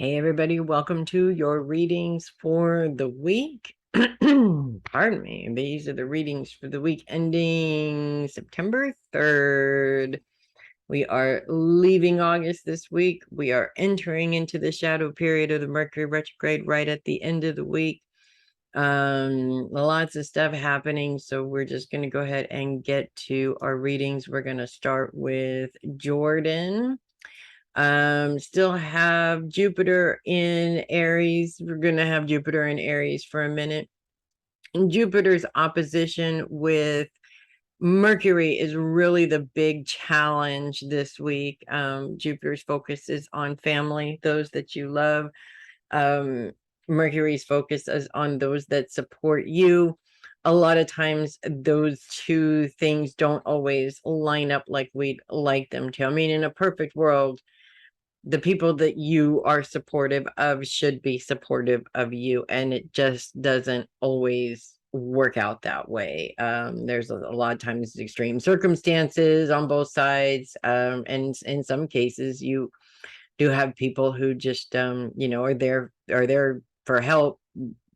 Hey everybody, welcome to your readings for the week. Pardon me. These are the readings for the week ending September 3rd. We are leaving August this week. We are entering into the shadow period of the Mercury retrograde right at the end of the week. Lots of stuff happening, so we're just going to go ahead and get to our readings. We're going to start with Jordan. Still have Jupiter in Aries. We're going to have Jupiter in Aries for a minute. And Jupiter's opposition with Mercury is really the big challenge this week. Jupiter's focus is on family, those that you love. Mercury's focus is on those that support you. A lot of times those two things don't always line up like we'd like them to. I mean, in a perfect world, the people that you are supportive of should be supportive of you, and it just doesn't always work out that way. There's a lot of times extreme circumstances on both sides, and in some cases you do have people who just are there for help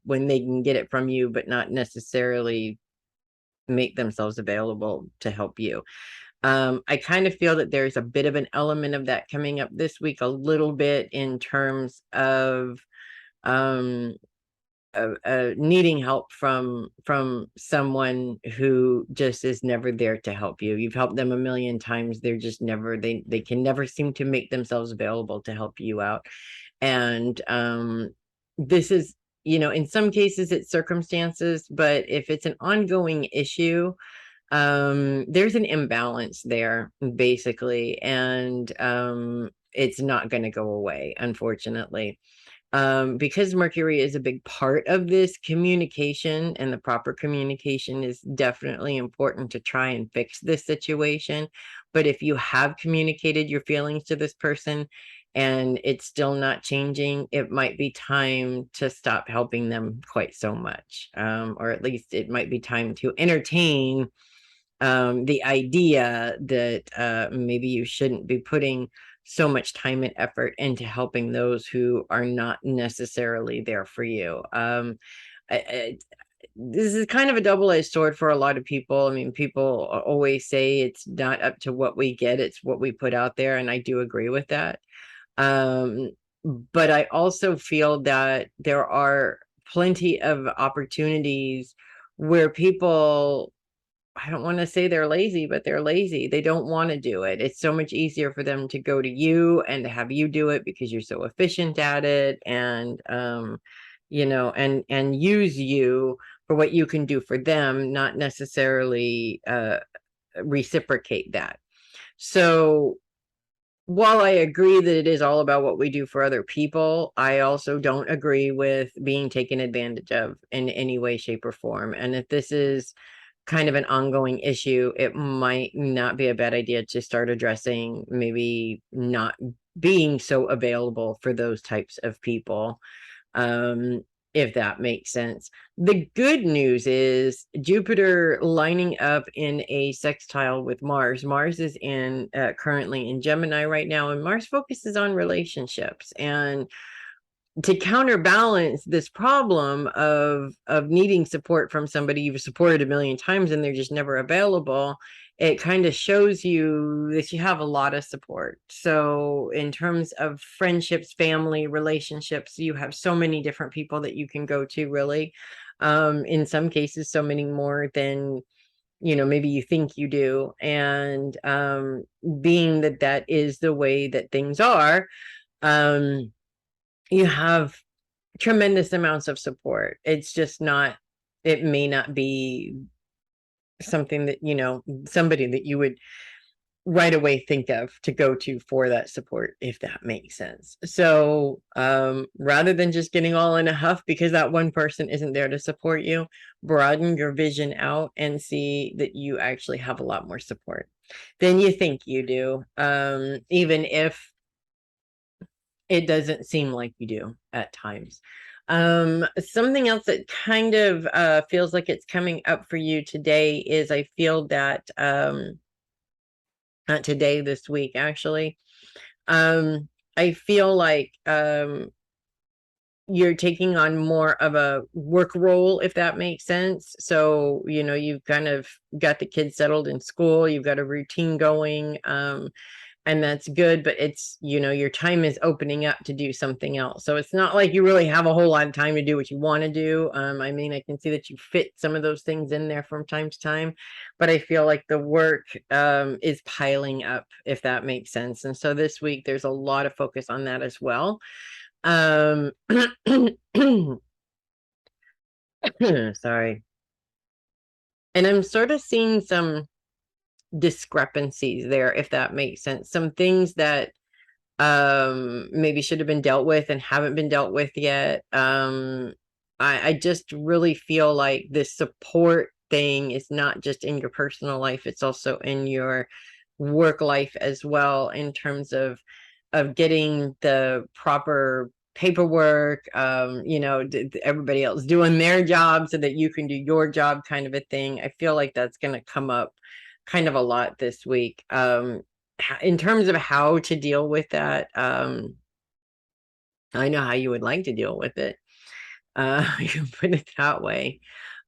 when they can get it from you, but not necessarily make themselves available to help you. I kind of feel that there's a bit of an element of that coming up this week, a little bit in terms of needing help from someone who just is never there to help you. You've helped them a million times. They're just never, they can never seem to make themselves available to help you out. And this is, in some cases it's circumstances, but if it's an ongoing issue, there's an imbalance there basically, and it's not going to go away, unfortunately, because Mercury is a big part of this. Communication and the proper communication is definitely important to try and fix this situation. But if you have communicated your feelings to this person and it's still not changing, it might be time to stop helping them quite so much, or at least it might be time to entertain the idea that maybe you shouldn't be putting so much time and effort into helping those who are not necessarily there for you. This is kind of a double-edged sword for a lot of people. I mean, people always say it's not up to what we get, it's what we put out there, and I do agree with that. But I also feel that there are plenty of opportunities where people, I don't want to say they're lazy, but they're lazy. They don't want to do it. It's so much easier for them to go to you and to have you do it because you're so efficient at it, and and use you for what you can do for them, not necessarily reciprocate that. So while I agree that it is all about what we do for other people, I also don't agree with being taken advantage of in any way, shape, or form. And if this is kind of an ongoing issue, it might not be a bad idea to start addressing maybe not being so available for those types of people, if that makes sense. The good news is Jupiter lining up in a sextile with Mars. Mars is in currently in Gemini right now, and Mars focuses on relationships. And to counterbalance this problem of needing support from somebody you've supported a million times and they're just never available, it kind of shows you that you have a lot of support. So in terms of friendships, family, relationships, you have so many different people that you can go to, really. In some cases, so many more than maybe you think you do. And being that that is the way that things are, you have tremendous amounts of support. It's just not, it may not be something that, somebody that you would right away think of to go to for that support, if that makes sense. So rather than just getting all in a huff because that one person isn't there to support you, broaden your vision out and see that you actually have a lot more support than you think you do, even if it doesn't seem like you do at times. Something else that kind of feels like it's coming up for you today is, I feel that not today, this week actually, I feel like you're taking on more of a work role, if that makes sense. So, you know, you've kind of got the kids settled in school, you've got a routine going, and that's good, but it's, you know, your time is opening up to do something else. So it's not like you really have a whole lot of time to do what you want to do. I mean, I can see that you fit some of those things in there from time to time, but I feel like the work is piling up, if that makes sense. And so this week there's a lot of focus on that as well. Sorry. And I'm sort of seeing some discrepancies there, if that makes sense. Some things that maybe should have been dealt with and haven't been dealt with yet. I just really feel like this support thing is not just in your personal life, it's also in your work life as well, in terms of getting the proper paperwork, you know, everybody else doing their job so that you can do your job, kind of a thing. I feel like that's going to come up kind of a lot this week. In terms of how to deal with that, I know how you would like to deal with it. You can put it that way.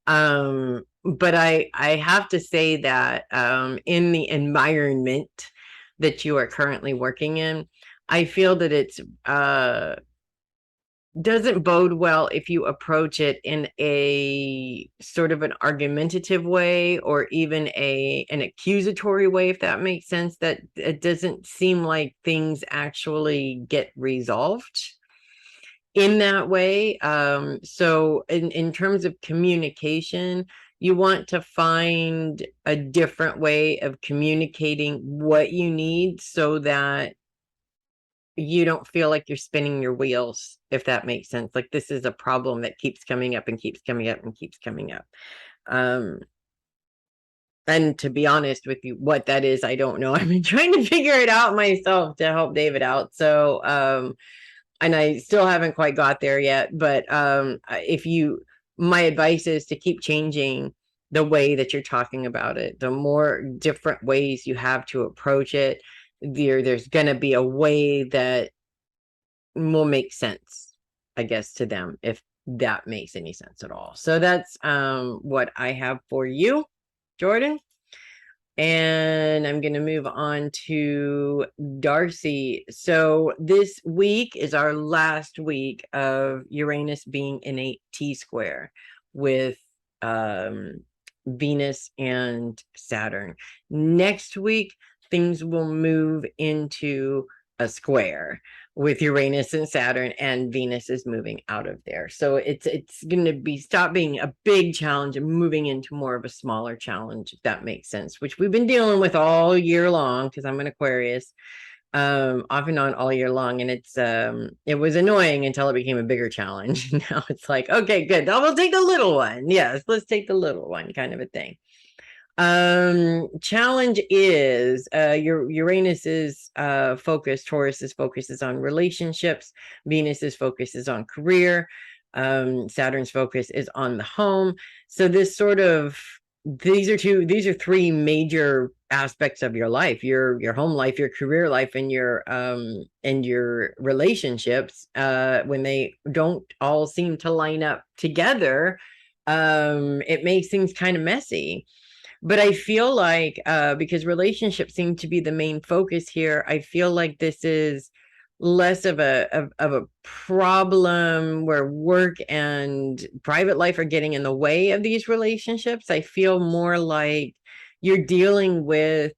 But I have to say that in the environment that you are currently working in, I feel that it's doesn't bode well if you approach it in a sort of an argumentative way, or even an accusatory way, if that makes sense. That it doesn't seem like things actually get resolved in that way. So in terms of communication, you want to find a different way of communicating what you need, so that you don't feel like you're spinning your wheels, if that makes sense. Like, this is a problem that keeps coming up and keeps coming up and keeps coming up. And to be honest with you, what that is, I don't know. I've been trying to figure it out myself to help David out. So, and I still haven't quite got there yet, but my advice is to keep changing the way that you're talking about it. The more different ways you have to approach it, there's going to be a way that will make sense, I guess, to them, if that makes any sense at all. So that's what I have for you, Jordan. And I'm going to move on to Darcy. So this week is our last week of Uranus being in a T-square with Venus and Saturn. Next week, things will move into a square with Uranus and Saturn, and Venus is moving out of there. So it's going to stop being a big challenge and moving into more of a smaller challenge, if that makes sense, which we've been dealing with all year long, because I'm an Aquarius, off and on all year long. And it was annoying until it became a bigger challenge. Now it's like, okay, good. Now we'll take the little one. Yes, let's take the little one, kind of a thing. Challenge is your Uranus's focus, Taurus's focus is on relationships, Venus's focus is on career, Saturn's focus is on the home. So this sort of, these are three major aspects of your life: your home life, your career life, and your relationships. When they don't all seem to line up together, it makes things kind of messy. But I feel like because relationships seem to be the main focus here, I feel like this is less of a problem where work and private life are getting in the way of these relationships. I feel more like you're dealing with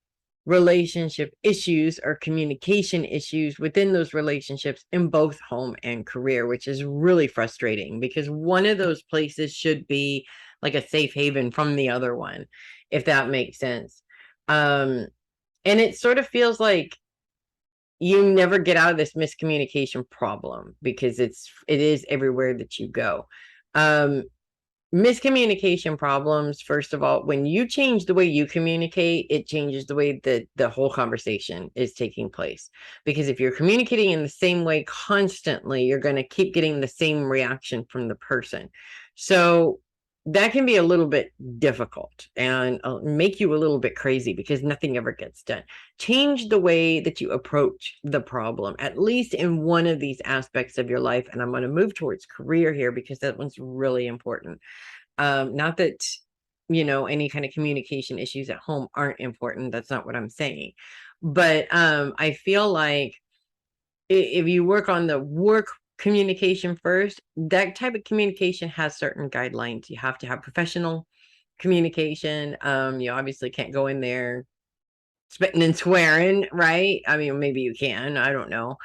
relationship issues or communication issues within those relationships in both home and career, which is really frustrating, because one of those places should be like a safe haven from the other one, if that makes sense. And it sort of feels like you never get out of this miscommunication problem, because it is everywhere that you go. Miscommunication problems, first of all, when you change the way you communicate, it changes the way that the whole conversation is taking place. Because if you're communicating in the same way constantly, you're going to keep getting the same reaction from the person. So that can be a little bit difficult and make you a little bit crazy because nothing ever gets done. Change the way that you approach the problem, at least in one of these aspects of your life. And I'm going to move towards career here because that one's really important. Not that, any kind of communication issues at home aren't important. That's not what I'm saying. But I feel like if you work on the work communication first, that type of communication has certain guidelines. You have to have professional communication. You obviously can't go in there spitting and swearing, right? I mean, maybe you can, I don't know.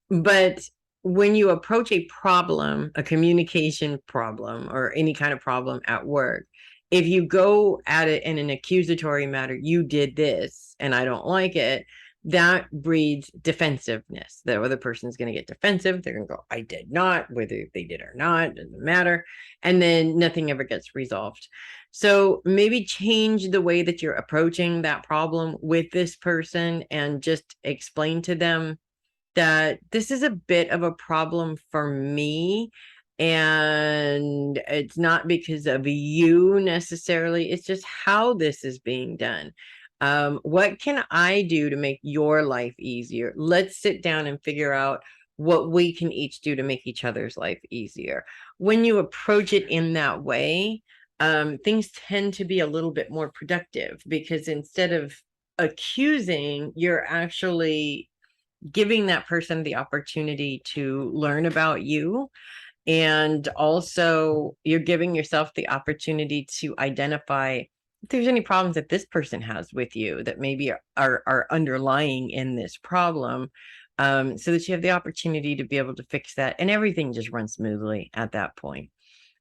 But when you approach a problem, a communication problem, or any kind of problem at work, if you go at it in an accusatory manner, you did this and I don't like it, that breeds defensiveness. The other person's going to get defensive. They're going to go, I did not, whether they did or not, doesn't matter. And then nothing ever gets resolved. So maybe change the way that you're approaching that problem with this person and just explain to them that this is a bit of a problem for me. And it's not because of you necessarily. It's just how this is being done. What can I do to make your life easier? Let's sit down and figure out what we can each do to make each other's life easier. When you approach it in that way, things tend to be a little bit more productive because instead of accusing, you're actually giving that person the opportunity to learn about you. And also you're giving yourself the opportunity to identify if there's any problems that this person has with you that maybe are underlying in this problem, so that you have the opportunity to be able to fix that, and everything just runs smoothly at that point.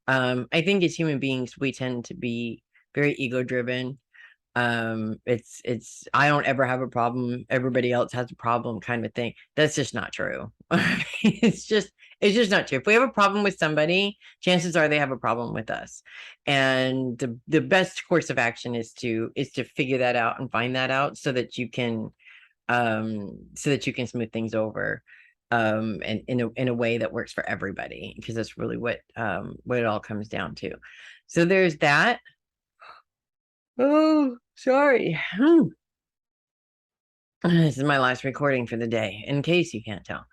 I think as human beings, we tend to be very ego driven. It's I don't ever have a problem, everybody else has a problem kind of thing. That's just not true. it's just not true. If we have a problem with somebody, chances are they have a problem with us, and the best course of action is to figure that out and find that out so that you can smooth things over, and in a way that works for everybody, because that's really what it all comes down to. So there's that. Oh, sorry. This is my last recording for the day, in case you can't tell.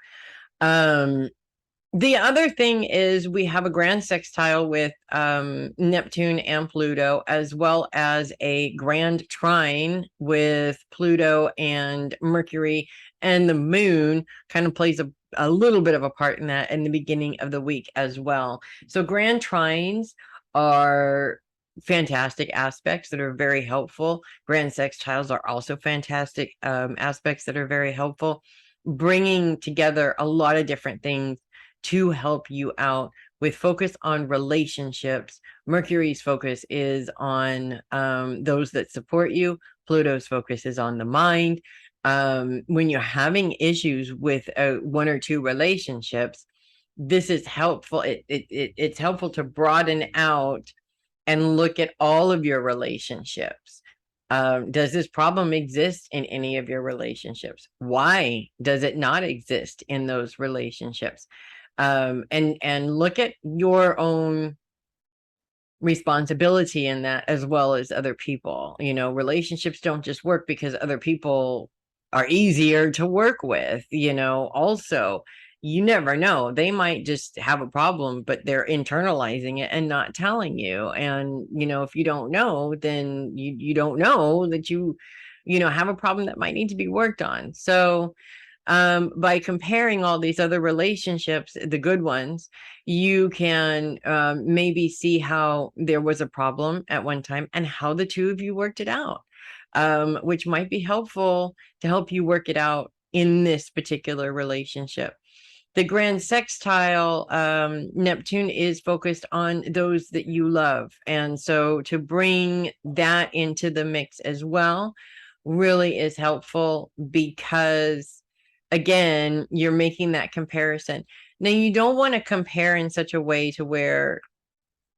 The other thing is we have a grand sextile with Neptune and Pluto, as well as a grand trine with Pluto and Mercury, and the moon kind of plays a little bit of a part in that in the beginning of the week as well. So grand trines are fantastic aspects that are very helpful. Grand sextiles are also fantastic aspects that are very helpful, bringing together a lot of different things to help you out with focus on relationships. Mercury's focus is on those that support you. Pluto's focus is on the mind. When you're having issues with one or two relationships, this is helpful. It's helpful to broaden out and look at all of your relationships. Does this problem exist in any of your relationships? Why does it not exist in those relationships? And look at your own responsibility in that, as well as other people. Relationships don't just work because other people are easier to work with. Also, you never know, they might just have a problem, but they're internalizing it and not telling you. And if you don't know, then you don't know that you have a problem that might need to be worked on. So by comparing all these other relationships, the good ones, you can maybe see how there was a problem at one time and how the two of you worked it out, which might be helpful to help you work it out in this particular relationship. The grand sextile, Neptune is focused on those that you love. And so to bring that into the mix as well really is helpful, because again, you're making that comparison. Now, you don't want to compare in such a way to where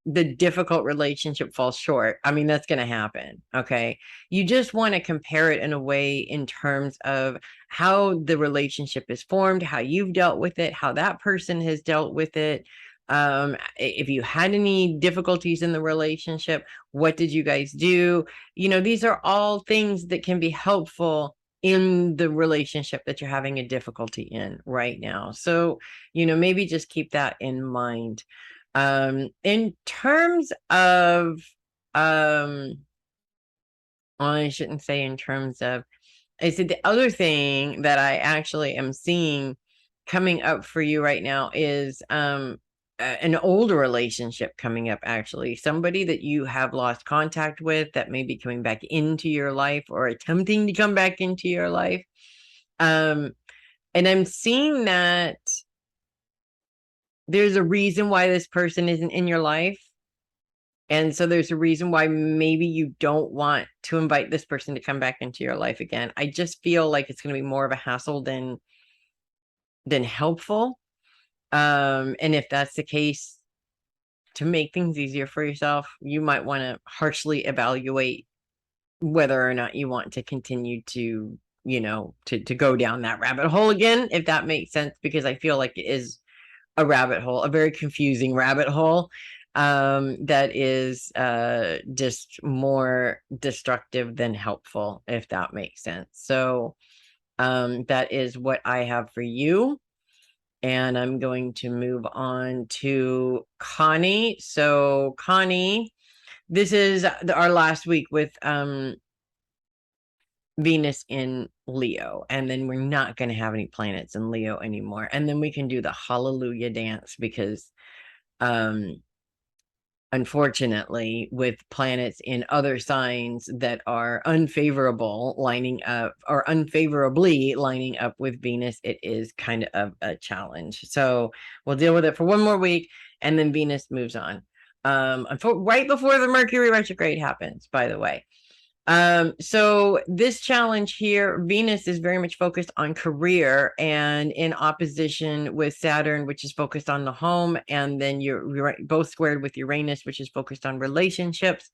the difficult relationship falls short. I mean, that's going to happen. Okay. You just want to compare it in a way in terms of how the relationship is formed, how you've dealt with it, how that person has dealt with it, If you had any difficulties in the relationship, what did you guys do? These are all things that can be helpful in the relationship that you're having a difficulty in right now. So, maybe just keep that in mind. In terms of, I shouldn't say in terms of, I said the other thing that I actually am seeing coming up for you right now is an older relationship coming up, actually. Somebody that you have lost contact with that may be coming back into your life or attempting to come back into your life. And I'm seeing that there's a reason why this person isn't in your life. And so there's a reason why maybe you don't want to invite this person to come back into your life again. I just feel like it's going to be more of a hassle than helpful. And if that's the case, to make things easier for yourself, you might want to harshly evaluate whether or not you want to continue to, to go down that rabbit hole again, if that makes sense, because I feel like it is a rabbit hole, a very confusing rabbit hole, that is just more destructive than helpful, if that makes sense. So that is what I have for you. And I'm going to move on to Connie. So Connie, this is our last week with Venus in Leo, and then we're not going to have any planets in Leo anymore. And then we can do the hallelujah dance, because unfortunately, with planets in other signs that are unfavorable lining up, or unfavorably lining up with Venus, it is kind of a challenge. So we'll deal with it for one more week, and then Venus moves on. Right before the Mercury retrograde happens, by the way. So this challenge here, Venus is very much focused on career, and in opposition with Saturn, which is focused on the home, and then you're both squared with Uranus, which is focused on relationships.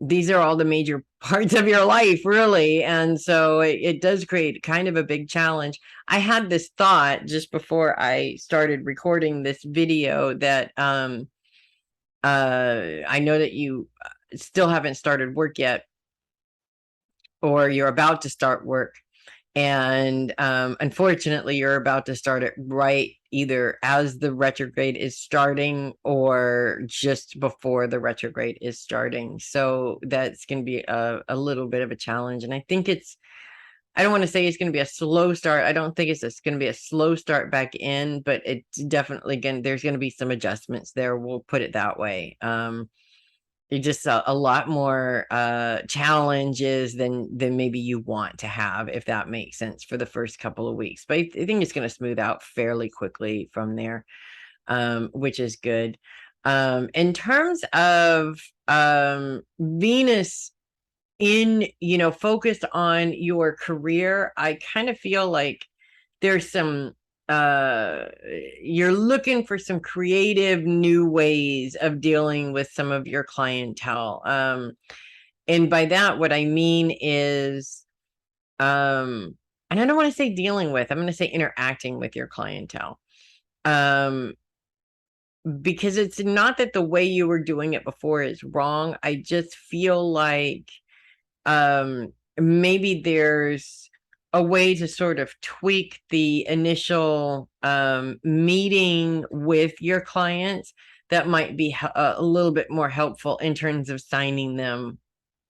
These are all the major parts of your life, really. And so it does create kind of a big challenge. I had this thought just before I started recording this video that I know that you still haven't started work yet, or you're about to start work. And unfortunately, you're about to start it right either as the retrograde is starting or just before the retrograde is starting. So that's going to be a little bit of a challenge. And I think I don't want to say it's going to be a slow start. I don't think it's going to be a slow start back in, but it's definitely there's going to be some adjustments there. We'll put it that way. Just a lot more challenges than maybe you want to have, if that makes sense, for the first couple of weeks. But I think it's going to smooth out fairly quickly from there, which is good. In terms of Venus in, focused on your career, I kind of feel like there's some you're looking for some creative new ways of dealing with some of your clientele. And by that, what I mean is, and I don't want to say dealing with, I'm going to say interacting with your clientele. Because it's not that the way you were doing it before is wrong. I just feel like maybe there's a way to sort of tweak the initial meeting with your clients that might be a little bit more helpful in terms of signing them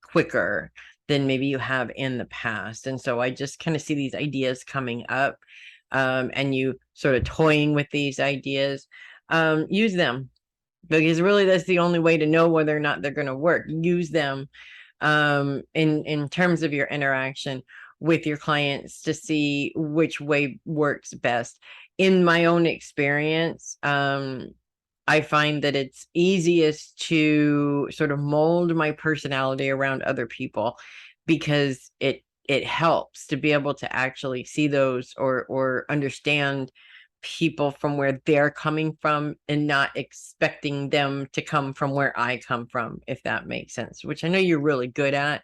quicker than maybe you have in the past. And so I just kind of see these ideas coming up, and you sort of toying with these ideas. Use them, because really that's the only way to know whether or not they're going to work. Use them in terms of your interaction with your clients to see which way works best. In my own experience, I find that it's easiest to sort of mold my personality around other people, because it helps to be able to actually see those or understand people from where they're coming from, and not expecting them to come from where I come from, if that makes sense, which I know you're really good at.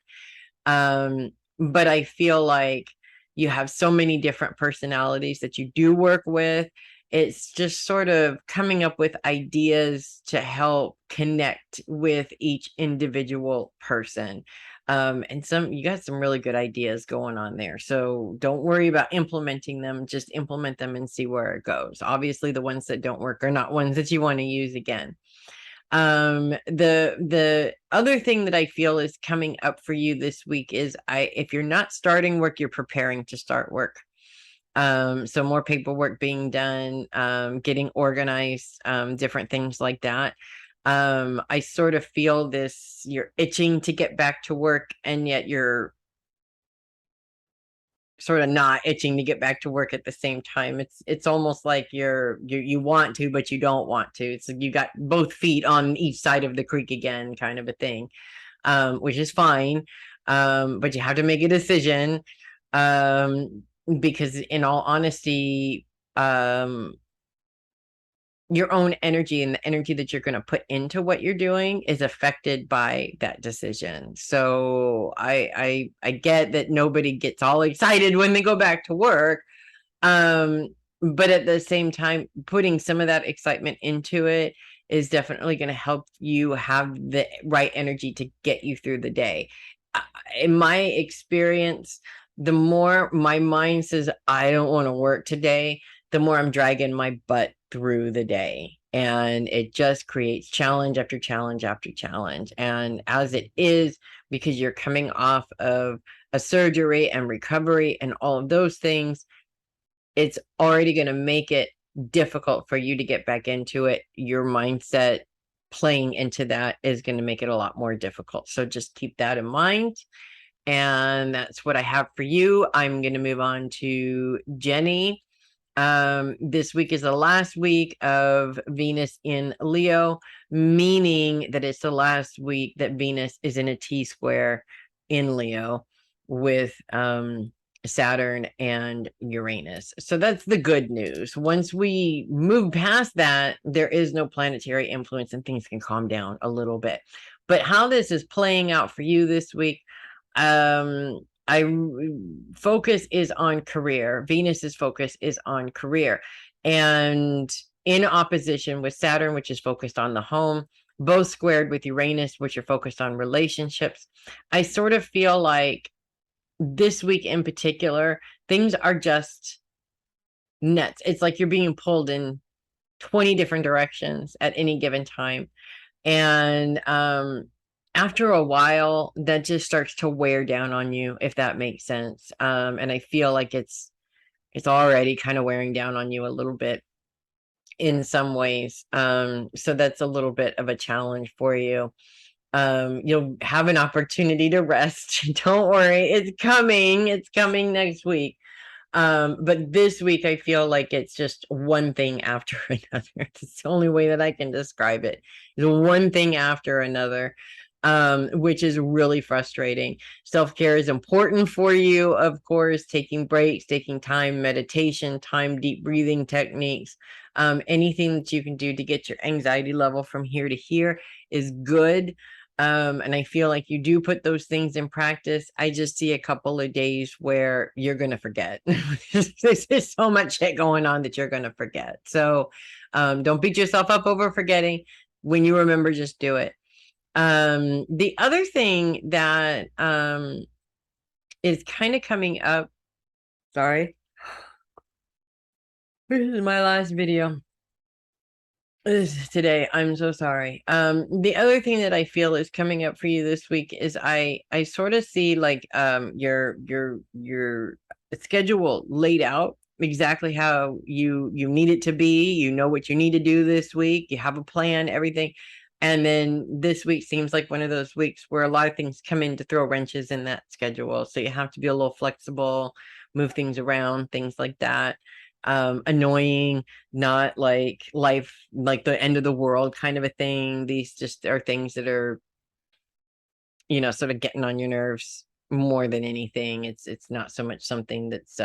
But I feel like you have so many different personalities that you do work with, It's just sort of coming up with ideas to help connect with each individual person. And you got some really good ideas going on there. So don't worry about implementing them, just implement them and see where it goes. Obviously, the ones that don't work are not ones that you want to use again. The other thing that I feel is coming up for you this week is if you're not starting work, you're preparing to start work. So more paperwork being done, getting organized, different things like that. I sort of feel you're itching to get back to work, and yet you're sort of not itching to get back to work at the same time. It's almost like you want to, but you don't want to. It's like you got both feet on each side of the creek again, kind of a thing, which is fine. But you have to make a decision, because in all honesty, your own energy and the energy that you're going to put into what you're doing is affected by that decision. So I get that nobody gets all excited when they go back to work. But at the same time, putting some of that excitement into it is definitely going to help you have the right energy to get you through the day. In my experience, the more my mind says, I don't want to work today, the more I'm dragging my butt through the day. And it just creates challenge after challenge after challenge. And as it is, because you're coming off of a surgery and recovery and all of those things, it's already going to make it difficult for you to get back into it. Your mindset playing into that is going to make it a lot more difficult. So just keep that in mind. And that's what I have for you. I'm going to move on to Jenny. This week is the last week of Venus in Leo, meaning that it's the last week that Venus is in a T-square in Leo with Saturn and Uranus. So that's the good news. Once we move past that, there is no planetary influence and things can calm down a little bit. But how this is playing out for you this week, focus is on career. Venus's focus is on career, and in opposition with Saturn, which is focused on the home, both squared with Uranus, which are focused on relationships. I sort of feel like this week in particular, things are just nuts. It's like you're being pulled in 20 different directions at any given time. And after a while, that just starts to wear down on you, if that makes sense. And I feel like it's already kind of wearing down on you a little bit in some ways. So that's a little bit of a challenge for you. You'll have an opportunity to rest. Don't worry, it's coming next week. But this week I feel like it's just one thing after another. It's the only way that I can describe it. It's one thing after another, which is really frustrating. Self-care is important for you, of course, taking breaks, taking time, meditation, time, deep breathing techniques, anything that you can do to get your anxiety level from here to here is good. And I feel like you do put those things in practice. I just see a couple of days where you're going to forget. There's so much shit going on that you're going to forget. So don't beat yourself up over forgetting. When you remember, just do it. The other thing that is kind of coming up, sorry, this is my last video today. I'm so sorry. The other thing that I feel is coming up for you this week is I sort of see like your schedule laid out exactly how you need it to be. You know what you need to do this week. You have a plan, everything. And then this week seems like one of those weeks where a lot of things come in to throw wrenches in that schedule. So you have to be a little flexible, move things around, things like that. Annoying, not like life, like the end of the world kind of a thing. These just are things that are, sort of getting on your nerves more than anything. It's not so much something that's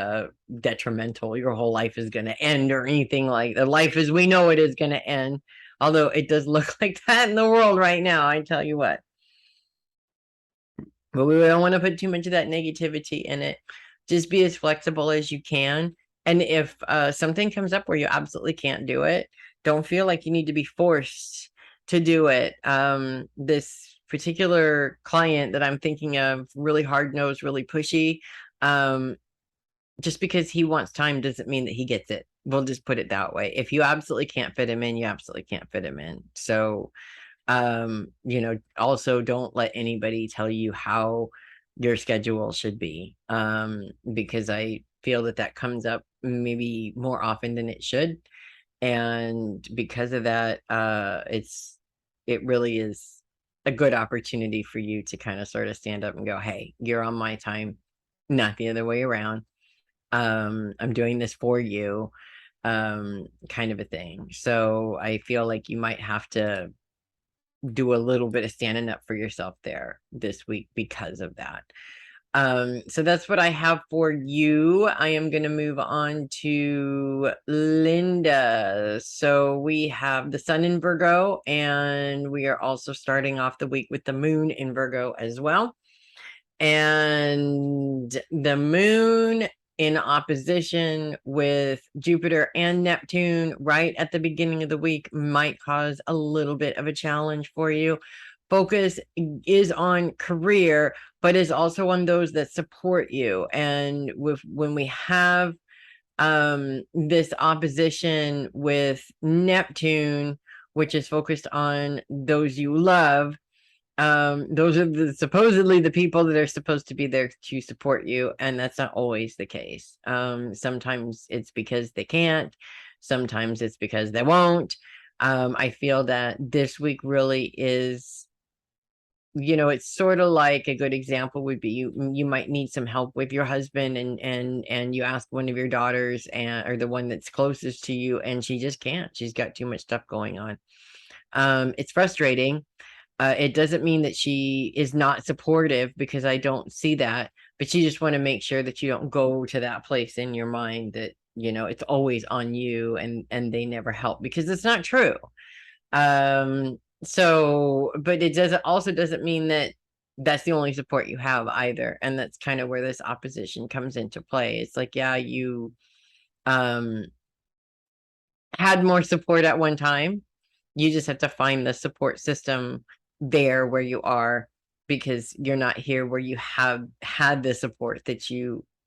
detrimental. Your whole life is going to end or anything like that. Life as we know it is going to end. Although it does look like that in the world right now, I tell you what. But we don't want to put too much of that negativity in it. Just be as flexible as you can And if something comes up where you absolutely can't do it, don't feel like you need to be forced to do it. This particular client that I'm thinking of, really hard-nosed, really pushy. Just because he wants time doesn't mean that he gets it. We'll just put it that way. If you absolutely can't fit him in, you absolutely can't fit him in. So, also don't let anybody tell you how your schedule should be, because I feel that that comes up maybe more often than it should. And because of that, it really is a good opportunity for you to kind of sort of stand up and go, hey, you're on my time, not the other way around. I'm doing this for you, kind of a thing. So I feel like you might have to do a little bit of standing up for yourself there this week because of that. So that's what I have for you. I am going to move on to Linda. So we have the sun in Virgo, and we are also starting off the week with the moon in Virgo as well. And the moon in opposition with Jupiter and Neptune right at the beginning of the week might cause a little bit of a challenge for you. Focus is on career, but is also on those that support you. And when we have this opposition with Neptune, which is focused on those you love, those are supposedly the people that are supposed to be there to support you, and that's not always the case. Sometimes it's because they can't, sometimes it's because they won't. I feel that this week really is, it's sort of like a good example would be you might need some help with your husband, and you ask one of your daughters, or the one that's closest to you, and she just can't. She's got too much stuff going on. It's frustrating. It doesn't mean that she is not supportive, because I don't see that, but you just want to make sure that you don't go to that place in your mind that, it's always on you and they never help, because it's not true. But it doesn't mean that that's the only support you have either. And that's kind of where this opposition comes into play. It's like, yeah, you had more support at one time. You just have to find the support system there where you are, because you're not here where you have had the support that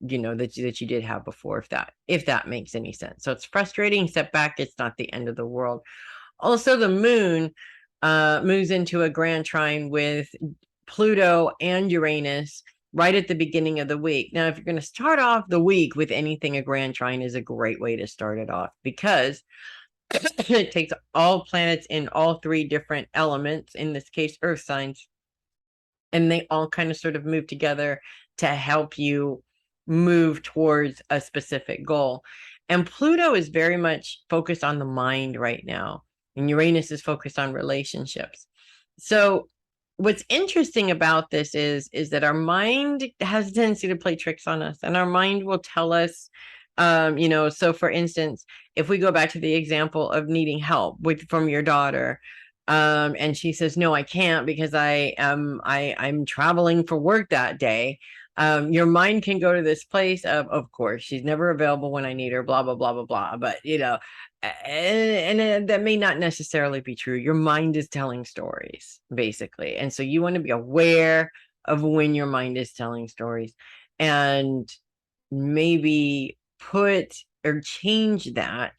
that you did have before, if that makes any sense. So it's frustrating setback. It's not the end of the world. Also, the moon moves into a grand trine with Pluto and Uranus right at the beginning of the week. Now, if you're going to start off the week with anything, a grand trine is a great way to start it off, because it takes all planets in all three different elements, in this case earth signs, and they all kind of sort of move together to help you move towards a specific goal. And Pluto is very much focused on the mind right now, and Uranus is focused on relationships. So what's interesting about this is that our mind has a tendency to play tricks on us, and our mind will tell us, so for instance, if we go back to the example of needing help from your daughter, and she says, no, I can't, because I'm traveling for work that day. Your mind can go to this place of course, she's never available when I need her, blah, blah, blah, blah, blah. But, and that may not necessarily be true. Your mind is telling stories, basically. And so you want to be aware of when your mind is telling stories, and maybe put or change that.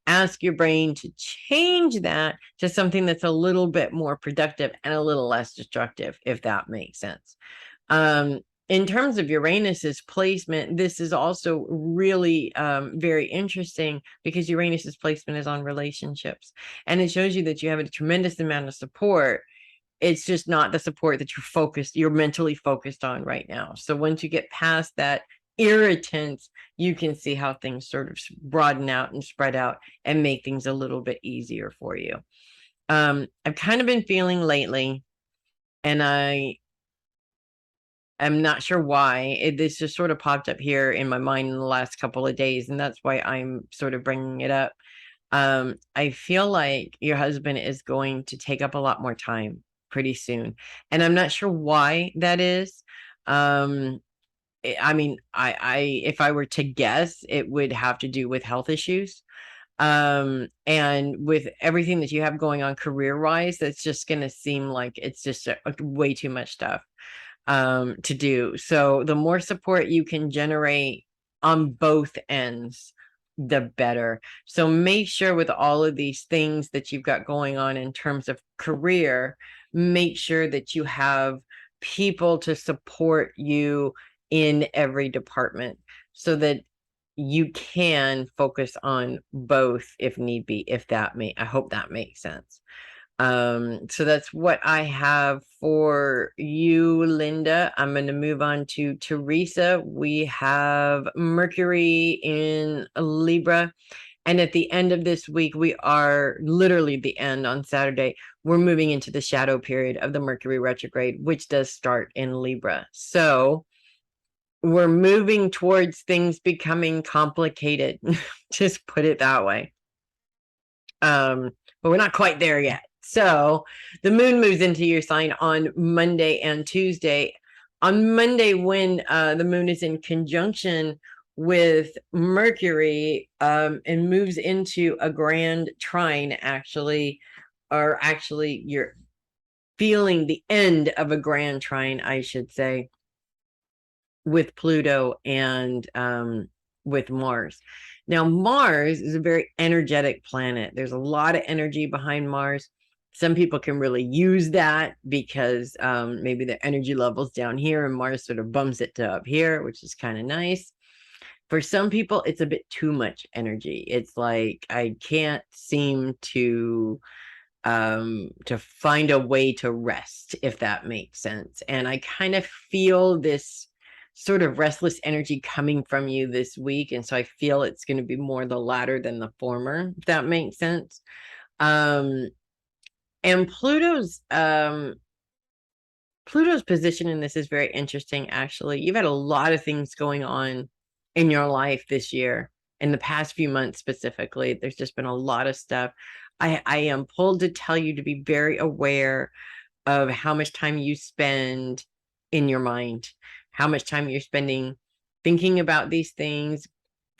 Ask your brain to change that to something that's a little bit more productive and a little less destructive, if that makes sense. In terms of Uranus's placement, this is also really very interesting, because Uranus's placement is on relationships, and it shows you that you have a tremendous amount of support. It's just not the support that you're mentally focused on right now. So once you get past that irritant, you can see how things sort of broaden out and spread out and make things a little bit easier for you. I've kind of been feeling lately, and I'm not sure why, this just sort of popped up here in my mind in the last couple of days, and that's why I'm sort of bringing it up. I feel like your husband is going to take up a lot more time pretty soon, and I'm not sure why that is. I mean, if I were to guess, it would have to do with health issues. And with everything that you have going on career wise, that's just going to seem like it's just way too much stuff to do. So the more support you can generate on both ends, the better. So make sure with all of these things that you've got going on in terms of career, make sure that you have people to support you in every department so that you can focus on both if need be, I hope that makes sense. So that's what I have for you, Linda. I'm going to move on to Theresa. We have Mercury in Libra. And at the end of this week, we are literally the end on Saturday. We're moving into the shadow period of the Mercury retrograde, which does start in Libra. So we're moving towards things becoming complicated. Just put it that way. But we're not quite there yet. So the moon moves into your sign on Monday and Tuesday. On Monday, when the moon is in conjunction with Mercury and moves into a grand trine, actually, or actually you're feeling the end of a grand trine, I should say, with Pluto and with Mars. Now, Mars is a very energetic planet. There's a lot of energy behind Mars. Some people can really use that because maybe their energy level's down here and Mars sort of bumps it to up here, which is kind of nice. For some people, it's a bit too much energy. It's like, I can't seem to find a way to rest, if that makes sense. And I kind of feel this sort of restless energy coming from you this week. And so I feel it's going to be more the latter than the former, if that makes sense. And Pluto's position in this is very interesting, actually. You've had a lot of things going on in your life this year, in the past few months specifically. There's just been a lot of stuff. I am pulled to tell you to be very aware of how much time you spend in your mind, how much time you're spending thinking about these things,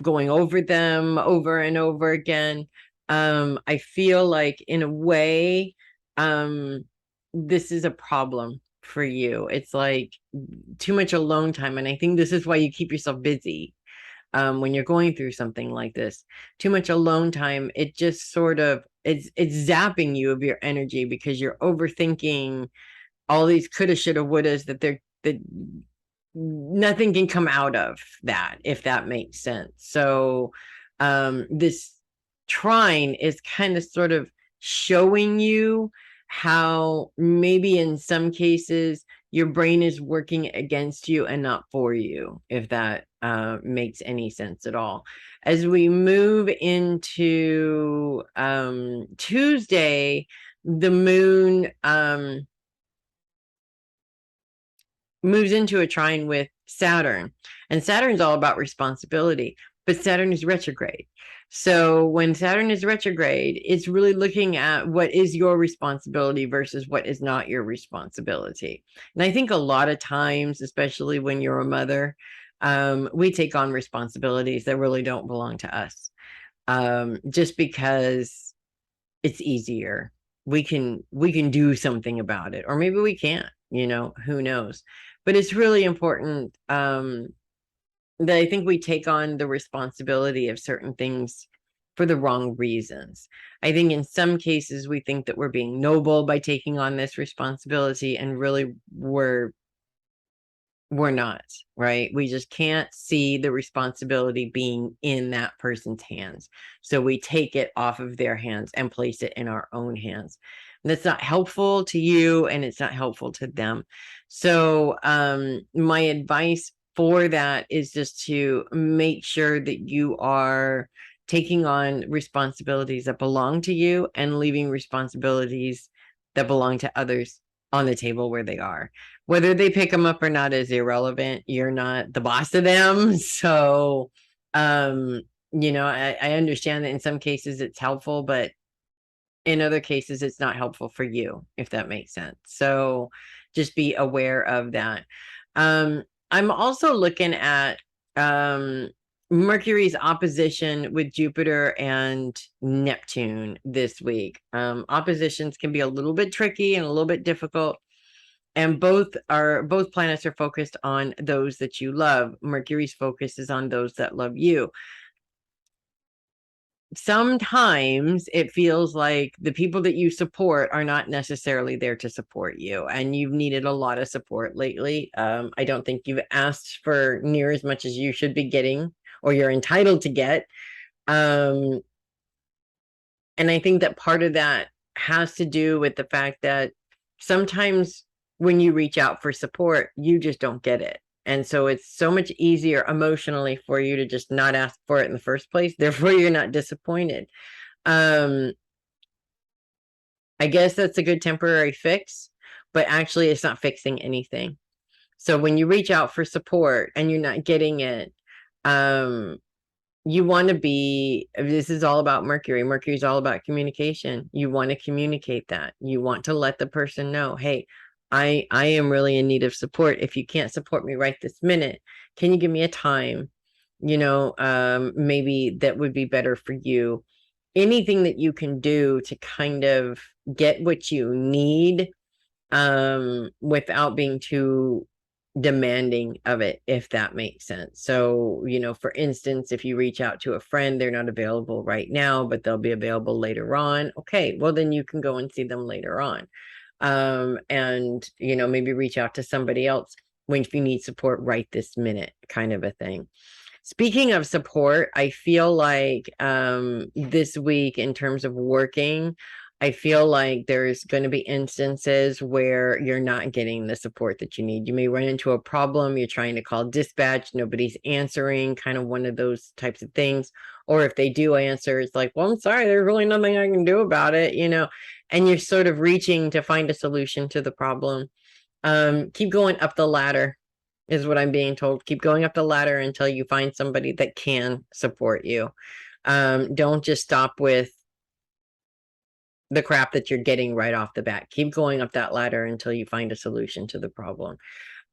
going over them over and over again. I feel like in a way, this is a problem for you. It's like too much alone time. And I think this is why you keep yourself busy. When you're going through something like this, too much alone time, it just sort of, it's zapping you of your energy because you're overthinking all these coulda, shoulda, wouldas that nothing can come out of that, if that makes sense. So this trine is kind of sort of showing you how maybe in some cases your brain is working against you and not for you, if that makes any sense at all. As we move into Tuesday, the moon moves into a trine with Saturn, and Saturn's all about responsibility, but Saturn is retrograde. So when Saturn is retrograde, it's really looking at what is your responsibility versus what is not your responsibility. And I think a lot of times, especially when you're a mother, we take on responsibilities that really don't belong to us, just because it's easier. We can do something about it, or maybe we can't, who knows. But it's really important that I think we take on the responsibility of certain things for the wrong reasons. I think in some cases we think that we're being noble by taking on this responsibility, and really we're not, right? We just can't see the responsibility being in that person's hands. So we take it off of their hands and place it in our own hands. And that's not helpful to you, and it's not helpful to them. So my advice for that is just to make sure that you are taking on responsibilities that belong to you and leaving responsibilities that belong to others on the table where they are. Whether they pick them up or not is irrelevant. You're not the boss of them. So, I understand that in some cases it's helpful, but in other cases it's not helpful for you, if that makes sense. So just be aware of that. I'm also looking at Mercury's opposition with Jupiter and Neptune this week. Oppositions can be a little bit tricky and a little bit difficult. And both planets are focused on those that you love. Mercury's focus is on those that love you. Sometimes it feels like the people that you support are not necessarily there to support you, and you've needed a lot of support lately. I don't think you've asked for near as much as you should be getting or you're entitled to get. And I think that part of that has to do with the fact that sometimes when you reach out for support, you just don't get it. And so it's so much easier emotionally for you to just not ask for it in the first place. Therefore, you're not disappointed. I guess that's a good temporary fix, but actually it's not fixing anything. So when you reach out for support and you're not getting it, you want to be, this is all about Mercury. Mercury is all about communication. You want to communicate that. You want to let the person know, hey, I am really in need of support. If you can't support me right this minute, can you give me a time? Maybe that would be better for you. Anything that you can do to kind of get what you need without being too demanding of it, if that makes sense. So, for instance, if you reach out to a friend, they're not available right now, but they'll be available later on. Okay, well, then you can go and see them later on. And maybe reach out to somebody else when you need support right this minute, kind of a thing. Speaking of support, I feel like this week, in terms of working, I feel like there's going to be instances where you're not getting the support that you need. You may run into a problem, you're trying to call dispatch, nobody's answering, kind of one of those types of things. Or if they do answer, it's like, well, I'm sorry, there's really nothing I can do about it, and you're sort of reaching to find a solution to the problem. Keep going up the ladder is what I'm being told. Keep going up the ladder until you find somebody that can support you. Don't just stop with the crap that you're getting right off the bat. Keep going up that ladder until you find a solution to the problem.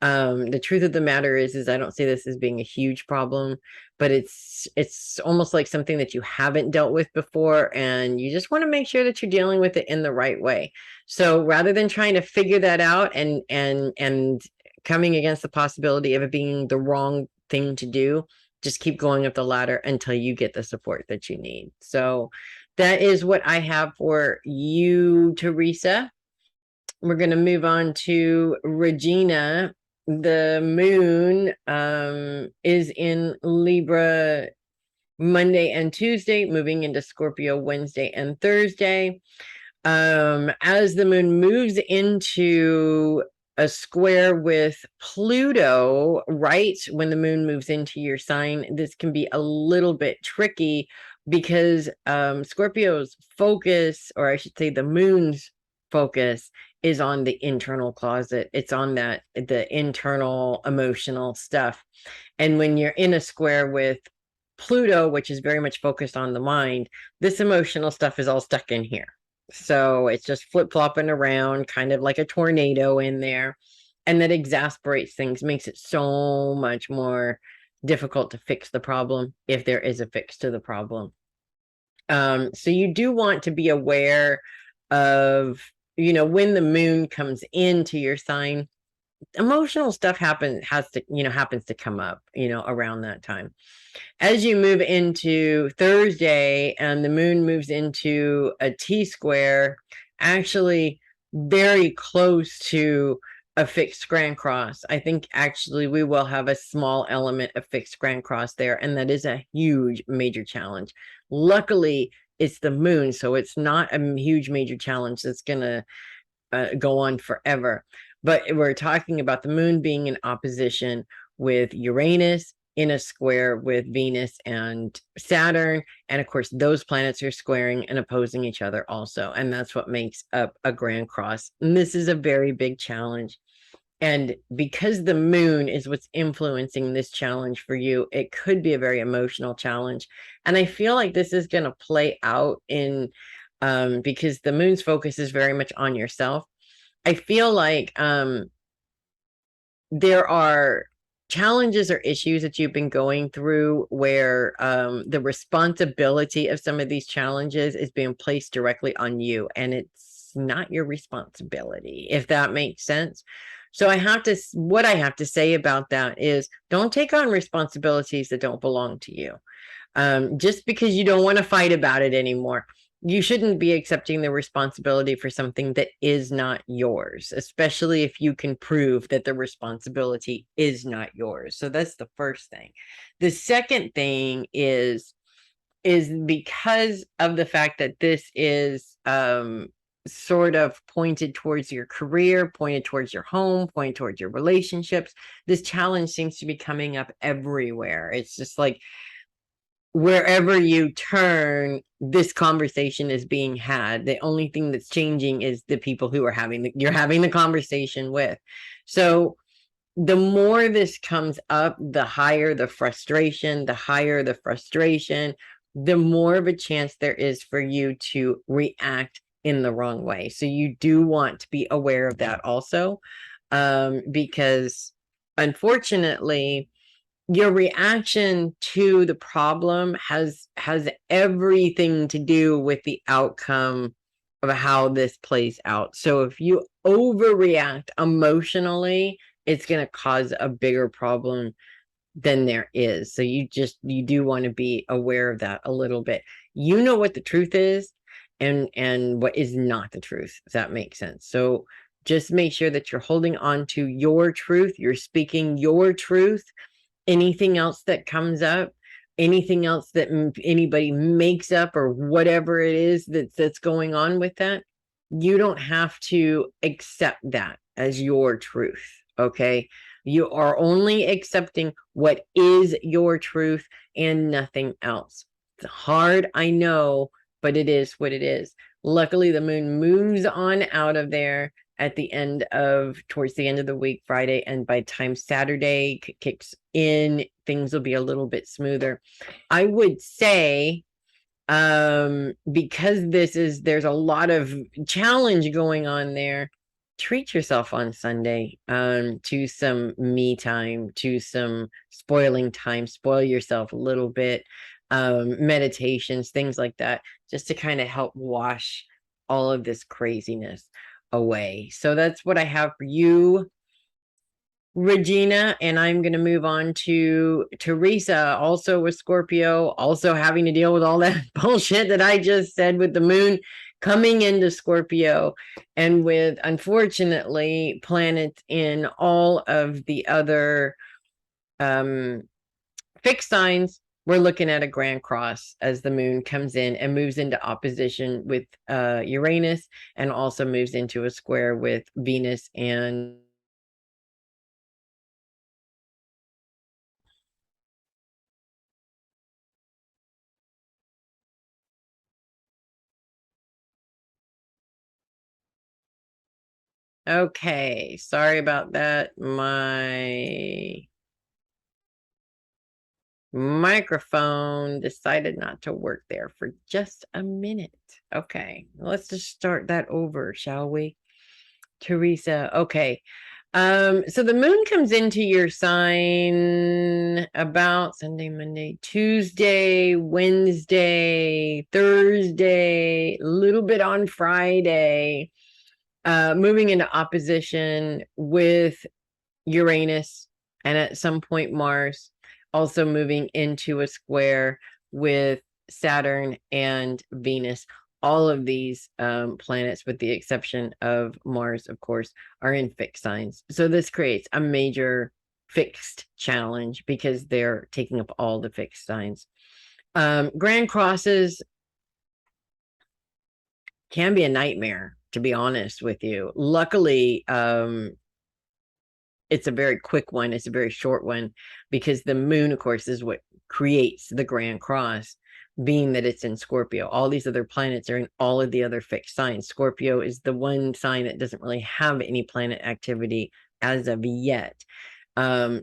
The truth of the matter is I don't see this as being a huge problem, but it's almost like something that you haven't dealt with before, and you just want to make sure that you're dealing with it in the right way. So rather than trying to figure that out and coming against the possibility of it being the wrong thing to do, just keep going up the ladder until you get the support that you need. So that is what I have for you, Theresa. We're going to move on to Regina. The moon is in Libra Monday and Tuesday, moving into Scorpio Wednesday and Thursday. As the moon moves into a square with Pluto, right when the moon moves into your sign, this can be a little bit tricky because Scorpio's focus, or I should say the moon's focus, is on the internal closet. It's on the internal emotional stuff. And when you're in a square with Pluto, which is very much focused on the mind, this emotional stuff is all stuck in here. So it's just flip-flopping around, kind of like a tornado in there. And that exasperates things, makes it so much more difficult to fix the problem, if there is a fix to the problem. So you do want to be aware of, when the moon comes into your sign, emotional stuff happens to come up, around that time. As you move into Thursday and the moon moves into a T-square, actually very close to a fixed grand cross. I think actually we will have a small element of fixed grand cross there, and that is a huge major challenge. Luckily, it's the moon, so it's not a huge major challenge that's going to go on forever. But we're talking about the moon being in opposition with Uranus, in a square with Venus and Saturn. And of course, those planets are squaring and opposing each other also. And that's what makes up a grand cross. And this is a very big challenge. And because the moon is what's influencing this challenge for you, it could be a very emotional challenge. And I feel like this is going to play out in, because the moon's focus is very much on yourself. I feel like there are challenges or issues that you've been going through where the responsibility of some of these challenges is being placed directly on you, and it's not your responsibility, if that makes sense. So what I have to say about that is, don't take on responsibilities that don't belong to you. Just because you don't want to fight about it anymore, you shouldn't be accepting the responsibility for something that is not yours, especially if you can prove that the responsibility is not yours. So that's the first thing. The second thing is because of the fact that this is sort of pointed towards your career, pointed towards your home, pointed towards your relationships, this challenge seems to be coming up everywhere. It's just like, wherever you turn, this conversation is being had. The only thing that's changing is the people who are you're having the conversation with. So the more this comes up, the higher the frustration, the more of a chance there is for you to react in the wrong way. So you do want to be aware of that also, because unfortunately, your reaction to the problem has everything to do with the outcome of how this plays out. So if you overreact emotionally, it's going to cause a bigger problem than there is. So you do want to be aware of that a little bit. You know what the truth is and what is not the truth, if that makes sense. So just make sure that you're holding on to your truth, you're speaking your truth. Anything else that comes up, anything else that anybody makes up, or whatever it is that's going on with that, you don't have to accept that as your truth. Okay, you are only accepting what is your truth and nothing else. It's hard, I know, but it is what it is. Luckily, the moon moves on out of there towards the end of the week, Friday, and by the time Saturday kicks in, things will be a little bit smoother. I would say, because there's a lot of challenge going on there, treat yourself on Sunday, to some me time, to some spoiling time, spoil yourself a little bit, meditations, things like that, just to kind of help wash all of this craziness away. So that's what I have for you, Regina, and I'm going to move on to Theresa, also with Scorpio, also having to deal with all that bullshit that I just said with the moon coming into Scorpio, and with, unfortunately, planets in all of the other fixed signs. We're looking at a grand cross as the moon comes in and moves into opposition with Uranus, and also moves into a square with Venus and okay, sorry about that. My microphone decided not to work there for just a minute. Okay, let's just start that over, shall we? Theresa, okay. So the moon comes into your sign about Sunday, Monday, Tuesday, Wednesday, Thursday, a little bit on Friday, moving into opposition with Uranus, and at some point Mars, also moving into a square with Saturn and Venus. All of these planets, with the exception of Mars, of course, are in fixed signs. So this creates a major fixed challenge because they're taking up all the fixed signs. Grand crosses can be a nightmare, to be honest with you. Luckily, it's a very quick one. It's a very short one, because the moon, of course, is what creates the grand cross, being that it's in Scorpio. All these other planets are in all of the other fixed signs. Scorpio is the one sign that doesn't really have any planet activity as of yet.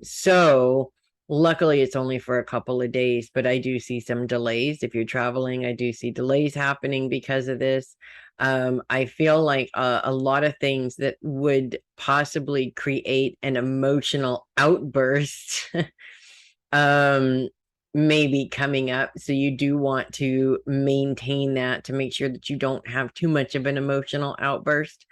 So Luckily, it's only for a couple of days, but I do see some delays. If you're traveling, I do see delays happening because of this. I feel like a lot of things that would possibly create an emotional outburst may be coming up. So you do want to maintain that to make sure that you don't have too much of an emotional outburst,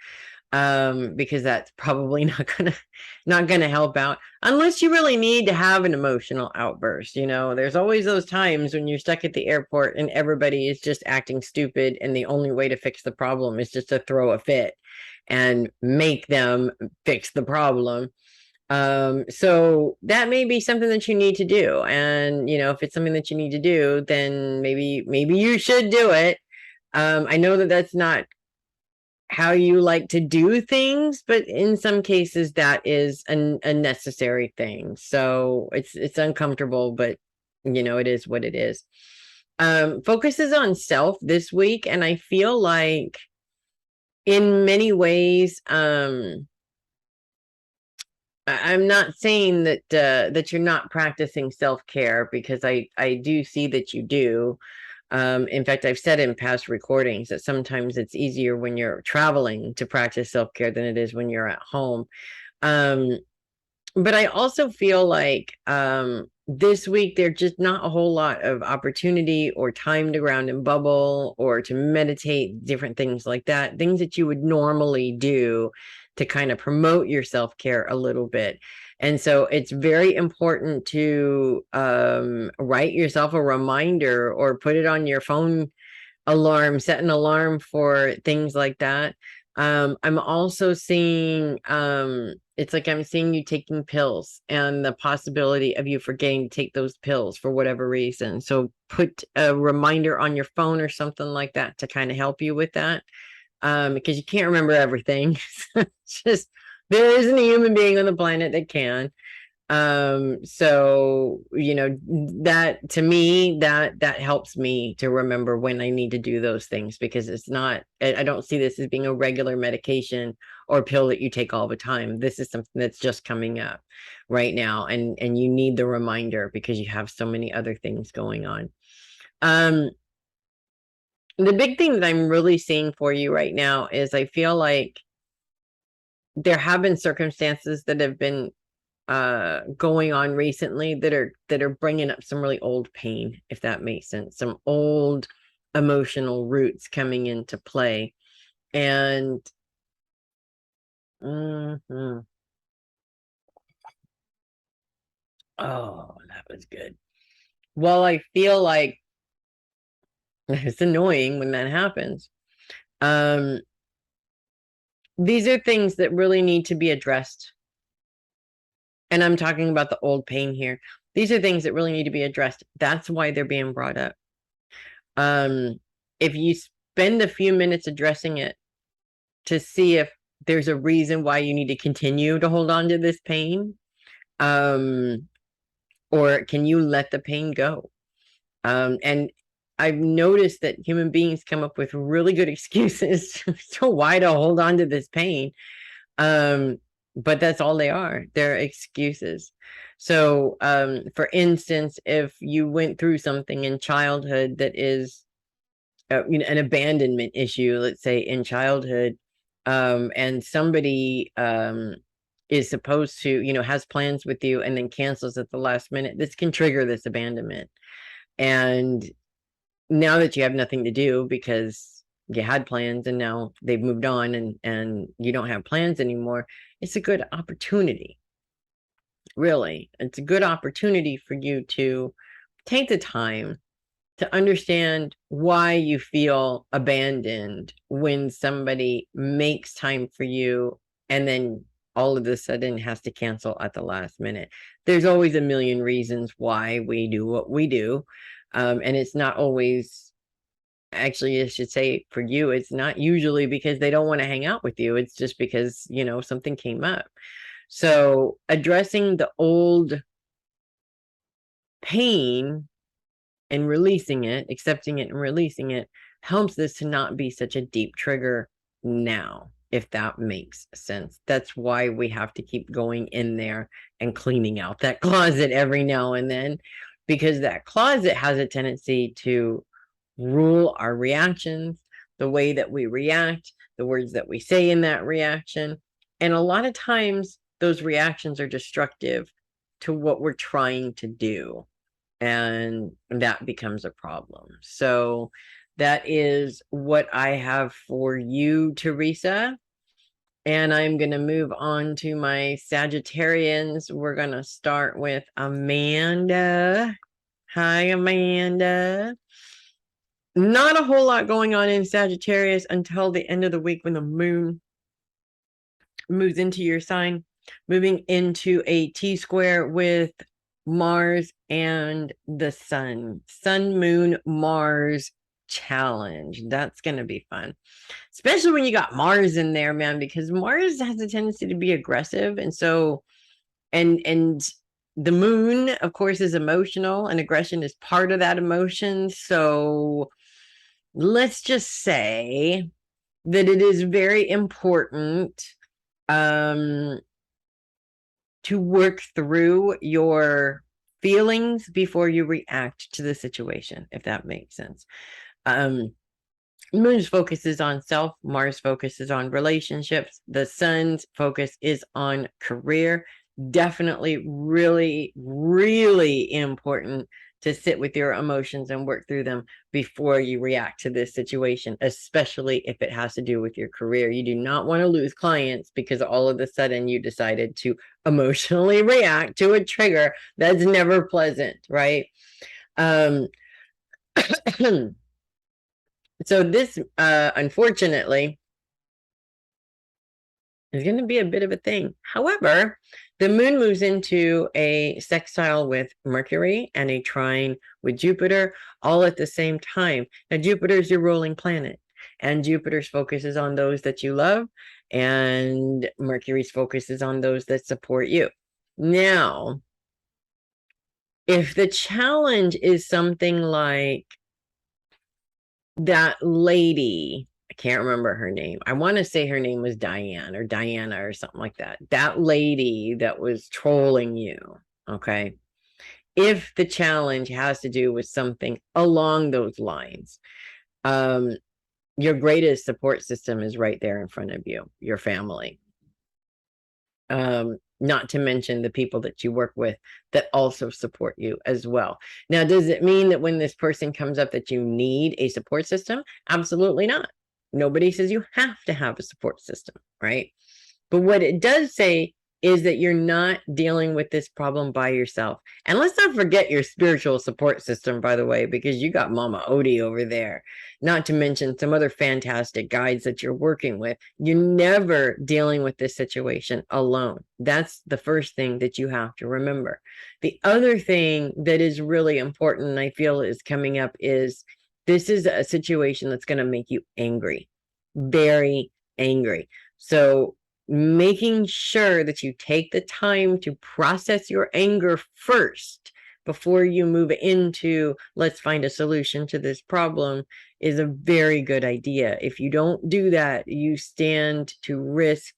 because that's probably not gonna help out unless you really need to have an emotional outburst. There's always those times when you're stuck at the airport and everybody is just acting stupid, and the only way to fix the problem is just to throw a fit and make them fix the problem. So that may be something that you need to do. And if it's something that you need to do, then maybe you should do it. I know that that's not how you like to do things, but in some cases that is a necessary thing. So it's uncomfortable, but it is what it is. Focuses on self this week, and I feel like in many ways, I'm not saying that that you're not practicing self-care, because I do see that you do. In fact, I've said in past recordings that sometimes it's easier when you're traveling to practice self-care than it is when you're at home. But I also feel like this week there's just not a whole lot of opportunity or time to ground and bubble or to meditate, different things like that, things that you would normally do to kind of promote your self-care a little bit. And so it's very important to write yourself a reminder or put it on your phone alarm, set an alarm for things like that. I'm also seeing it's like I'm seeing you taking pills and the possibility of you forgetting to take those pills for whatever reason. So put a reminder on your phone or something like that to kind of help you with that, because you can't remember everything. It's just, there isn't a human being on the planet that can. So that, to me, that helps me to remember when I need to do those things, because it's not, I don't see this as being a regular medication or pill that you take all the time. This is something that's just coming up right now, and you need the reminder because you have so many other things going on. The big thing that I'm really seeing for you right now is I feel like there have been circumstances that have been going on recently that are bringing up some really old pain, if that makes sense, some old emotional roots coming into play. And oh, that was good. Well, I feel like it's annoying when that happens. These are things that really need to be addressed, and I'm talking about the old pain here. These are things that really need to be addressed. That's why they're being brought up. If you spend a few minutes addressing it to see if there's a reason why you need to continue to hold on to this pain, or can you let the pain go? And I've noticed that human beings come up with really good excuses to why to hold on to this pain. But that's all they are. They're excuses. So, for instance, if you went through something in childhood that is an abandonment issue, let's say in childhood, and somebody is supposed to, has plans with you and then cancels at the last minute, this can trigger this abandonment. And now that you have nothing to do because you had plans and now they've moved on, and you don't have plans anymore, it's a good opportunity. Really, it's a good opportunity for you to take the time to understand why you feel abandoned when somebody makes time for you and then all of a sudden has to cancel at the last minute. There's always a million reasons why we do what we do. And it's not always, actually, I should say for you, it's not usually because they don't want to hang out with you. It's just because, something came up. So addressing the old pain and releasing it, accepting it and releasing it, helps this to not be such a deep trigger now. if that makes sense. That's why we have to keep going in there and cleaning out that closet every now and then, because that closet has a tendency to rule our reactions, the way that we react, the words that we say in that reaction. And a lot of times those reactions are destructive to what we're trying to do. And that becomes a problem. So that is what I have for you, Theresa. And I'm going to move on to my Sagittarians. We're going to start with Amanda. Hi, Amanda. Not a whole lot going on in Sagittarius until the end of the week when the moon moves into your sign, moving into a T-square with Mars and the sun. Sun, moon, Mars challenge. That's going to be fun. Especially when you got Mars in there, man, because Mars has a tendency to be aggressive. And so, and the moon, of course, is emotional, and aggression is part of that emotion. So let's just say that it is very important to work through your feelings before you react to the situation, if that makes sense. Moon's focus is on self, Mars focuses on relationships, the sun's focus is on career. Definitely really, really important to sit with your emotions and work through them before you react to this situation, especially if it has to do with your career. You do not want to lose clients because all of a sudden you decided to emotionally react to a trigger that's never pleasant, right? So this, unfortunately, is going to be a bit of a thing. However, the moon moves into a sextile with Mercury and a trine with Jupiter all at the same time. Now, Jupiter is your ruling planet, and Jupiter's focus is on those that you love, and Mercury's focus is on those that support you. Now, if the challenge is something like that lady, I can't remember her name. I want to say her name was Diane or Diana or something like that. That lady that was trolling you, okay? If the challenge has to do with something along those lines, your greatest support system is right there in front of you, your family. Not to mention the people that you work with that also support you as well. Now, does it mean that when this person comes up that you need a support system? Absolutely not. Nobody says you have to have a support system, right? But what it does say is that you're not dealing with this problem by yourself. And let's not forget your spiritual support system, by the way, because you got Mama Odie over there, not to mention some other fantastic guides that you're working with. You're never dealing with this situation alone. That's the first thing that you have to remember. The other thing that is really important, and I feel is coming up, is this is a situation that's going to make you angry, very angry. So making sure that you take the time to process your anger first before you move into let's find a solution to this problem is a very good idea. If you don't do that, you stand to risk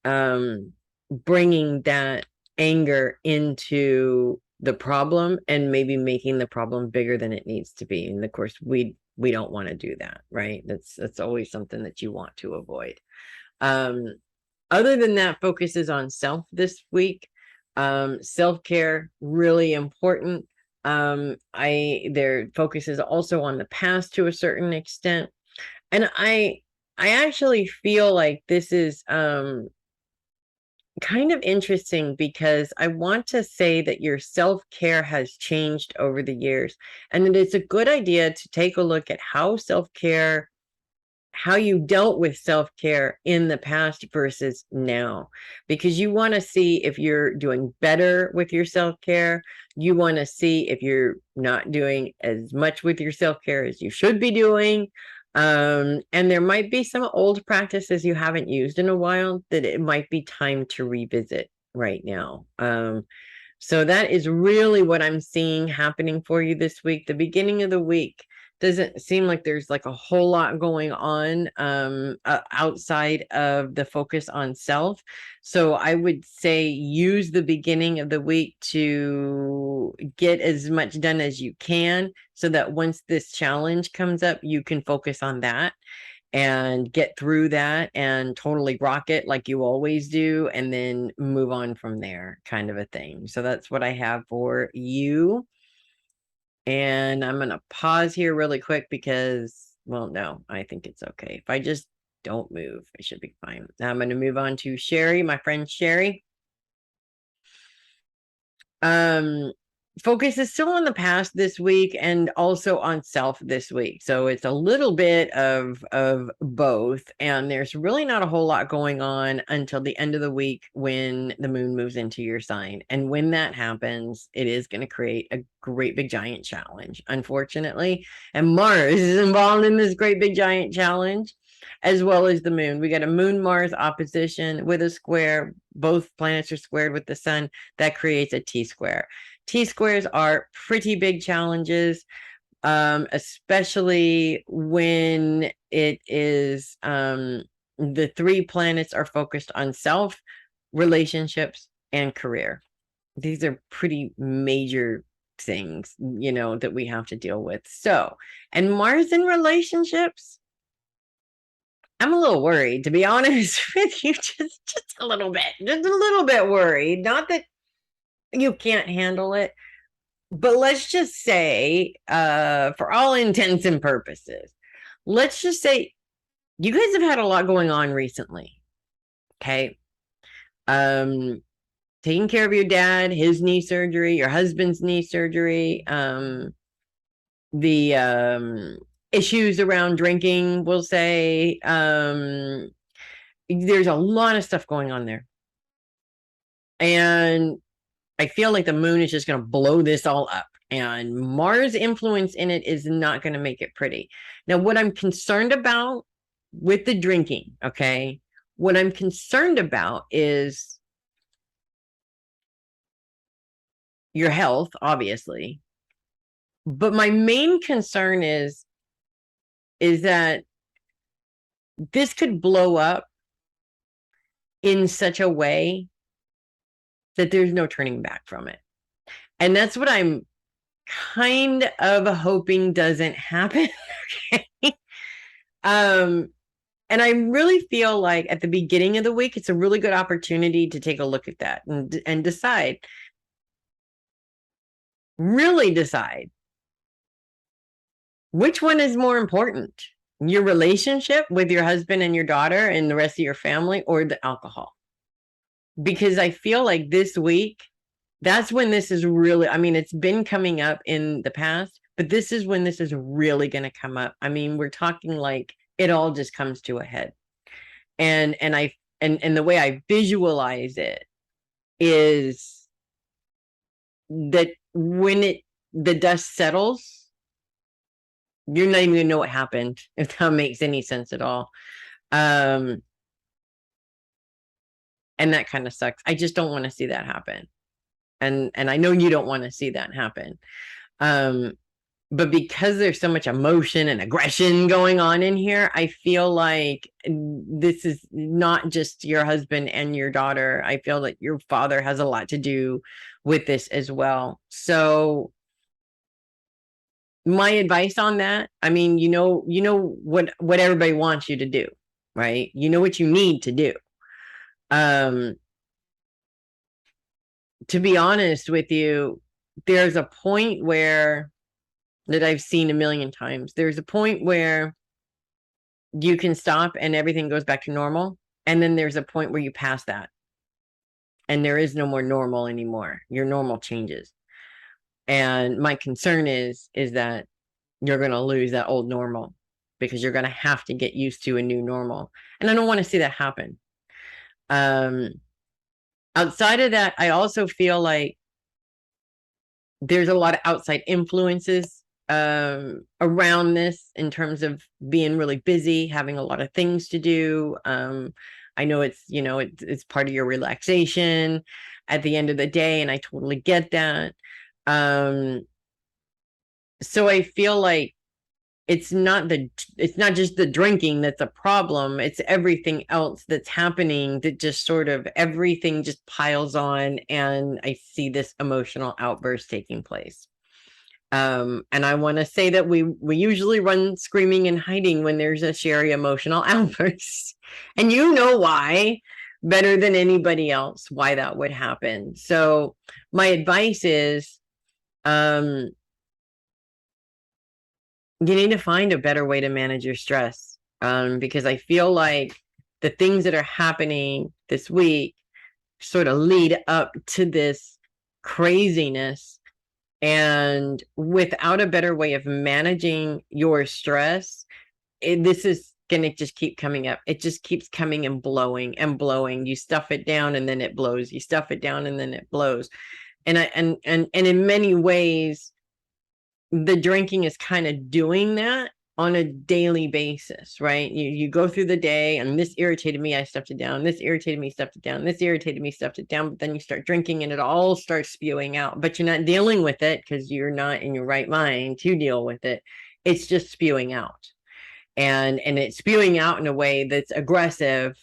bringing that anger into the problem and maybe making the problem bigger than it needs to be. And of course, we don't want to do that, right? That's always something that you want to avoid. Other than that, focuses on self this week. Self-care, really important. Their focus is also on the past to a certain extent. And I actually feel like this is kind of interesting because I want to say that your self-care has changed over the years, and that it's a good idea to take a look at how you dealt with self-care in the past versus now, because you want to see if you're doing better with your self-care. You want to see if you're not doing as much with your self-care as you should be doing. And there might be some old practices you haven't used in a while that it might be time to revisit right now. So that is really what I'm seeing happening for you this week. The beginning of the week, doesn't seem like there's like a whole lot going on outside of the focus on self. So I would say use the beginning of the week to get as much done as you can, so that once this challenge comes up, you can focus on that and get through that and totally rock it like you always do, and then move on from there, kind of a thing. So that's what I have for you. And I'm going to pause here really quick because, well, no, I think it's okay. If I just don't move, it should be fine. Now I'm going to move on to Sheri, my friend Sheri. Focus is still on the past this week and also on self this week. So it's a little bit of both. And there's really not a whole lot going on until the end of the week when the moon moves into your sign. And when that happens, it is going to create a great big giant challenge, unfortunately. And Mars is involved in this great big giant challenge, as well as the moon. We got a moon Mars opposition with a square. Both planets are squared with the sun. That creates a T-square. T-squares are pretty big challenges, especially when it is the 3 planets are focused on self, relationships, and career. These are pretty major things, you know, that we have to deal with. So, and Mars in relationships, I'm a little worried, to be honest with you, just a little bit worried. Not that you can't handle it, but let's just say, for all intents and purposes, let's just say you guys have had a lot going on recently. Okay. Taking care of your dad, his knee surgery, your husband's knee surgery, the issues around drinking, we'll say. There's a lot of stuff going on there. And I feel like the moon is just going to blow this all up, and Mars' influence in it is not going to make it pretty. Now, what I'm concerned about with the drinking, okay, what I'm concerned about is your health, obviously. But my main concern is that this could blow up in such a way that there's no turning back from it. And that's what I'm kind of hoping doesn't happen. Okay. And I really feel like at the beginning of the week, it's a really good opportunity to take a look at that and decide, really decide, which one is more important, your relationship with your husband and your daughter and the rest of your family, or the alcohol. Because I feel like this week, that's when this is really, I mean, it's been coming up in the past, but this is when this is really going to come up. I mean, we're talking like it all just comes to a head. And the way I visualize it is that when the dust settles, you're not even gonna know what happened, if that makes any sense at all. And that kind of sucks. I just don't want to see that happen. And I know you don't want to see that happen. But because there's so much emotion and aggression going on in here, I feel like this is not just your husband and your daughter. I feel like your father has a lot to do with this as well. So my advice on that, I mean, you know what everybody wants you to do, right? You know what you need to do. To be honest with you, there's a point where that I've seen a million times. There's a point where you can stop and everything goes back to normal. And then there's a point where you pass that and there is no more normal anymore. Your normal changes. And my concern is that you're going to lose that old normal, because you're going to have to get used to a new normal. And I don't want to see that happen. Outside of that, I also feel like there's a lot of outside influences around this, in terms of being really busy, having a lot of things to do. I know it's, you know, it's part of your relaxation at the end of the day, and I totally get that. So I feel like it's not just the drinking that's a problem. It's everything else that's happening that just sort of everything just piles on, and I see this emotional outburst taking place. And I want to say that we usually run screaming and hiding when there's a Sheri emotional outburst, and you know why better than anybody else why that would happen. So my advice is, you need to find a better way to manage your stress, because I feel like the things that are happening this week sort of lead up to this craziness, and without a better way of managing your stress, this is gonna just keep coming up. It just keeps coming and blowing and blowing. You stuff it down and then it blows. You stuff it down and then it blows. And in many ways, the drinking is kind of doing that on a daily basis, right? You go through the day, and this irritated me, I stuffed it down. This irritated me, stuffed it down. This irritated me, stuffed it down. But then you start drinking and it all starts spewing out, but you're not dealing with it because you're not in your right mind to deal with it. It's just spewing out. And it's spewing out in a way that's aggressive,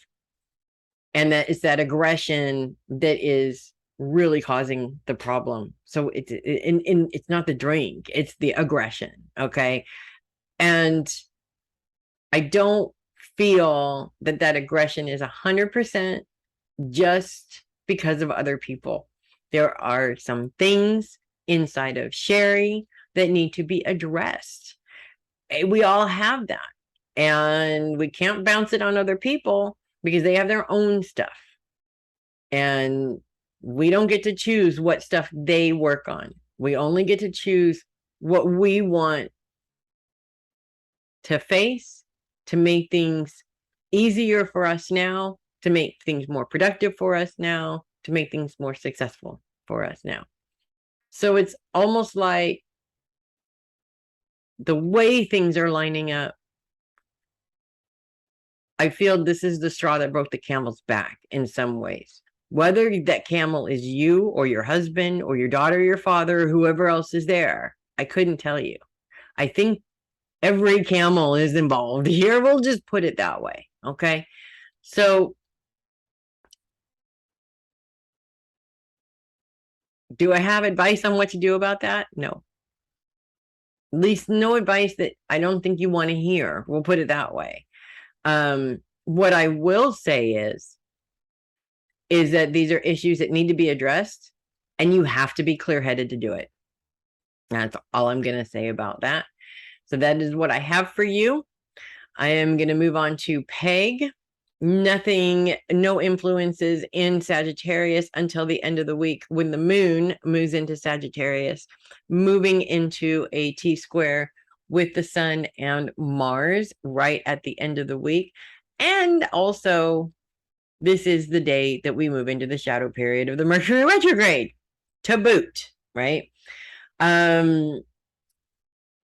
and that is that aggression that is really causing the problem. So it's not the drink, it's the aggression. Okay. And I don't feel that aggression is 100% just because of other people. There are some things inside of Sheri that need to be addressed. We all have that, and we can't bounce it on other people because they have their own stuff, and we don't get to choose what stuff they work on. We only get to choose what we want to face, to make things easier for us now, to make things more productive for us now, to make things more successful for us now. So it's almost like the way things are lining up, I feel this is the straw that broke the camel's back in some ways. Whether that camel is you or your husband or your daughter, or your father, or whoever else is there, I couldn't tell you. I think every camel is involved here. We'll just put it that way. Okay. So do I have advice on what to do about that? No. At least no advice that I don't think you want to hear. We'll put it that way. What I will say is that these are issues that need to be addressed, and you have to be clear-headed to do it. That's all I'm going to say about that. So that is what I have for you. I am going to move on to Peg. Nothing, no influences in Sagittarius until the end of the week, when the moon moves into Sagittarius, moving into a T-square with the sun and Mars right at the end of the week. And also, this is the day that we move into the shadow period of the Mercury retrograde to boot, right? Moon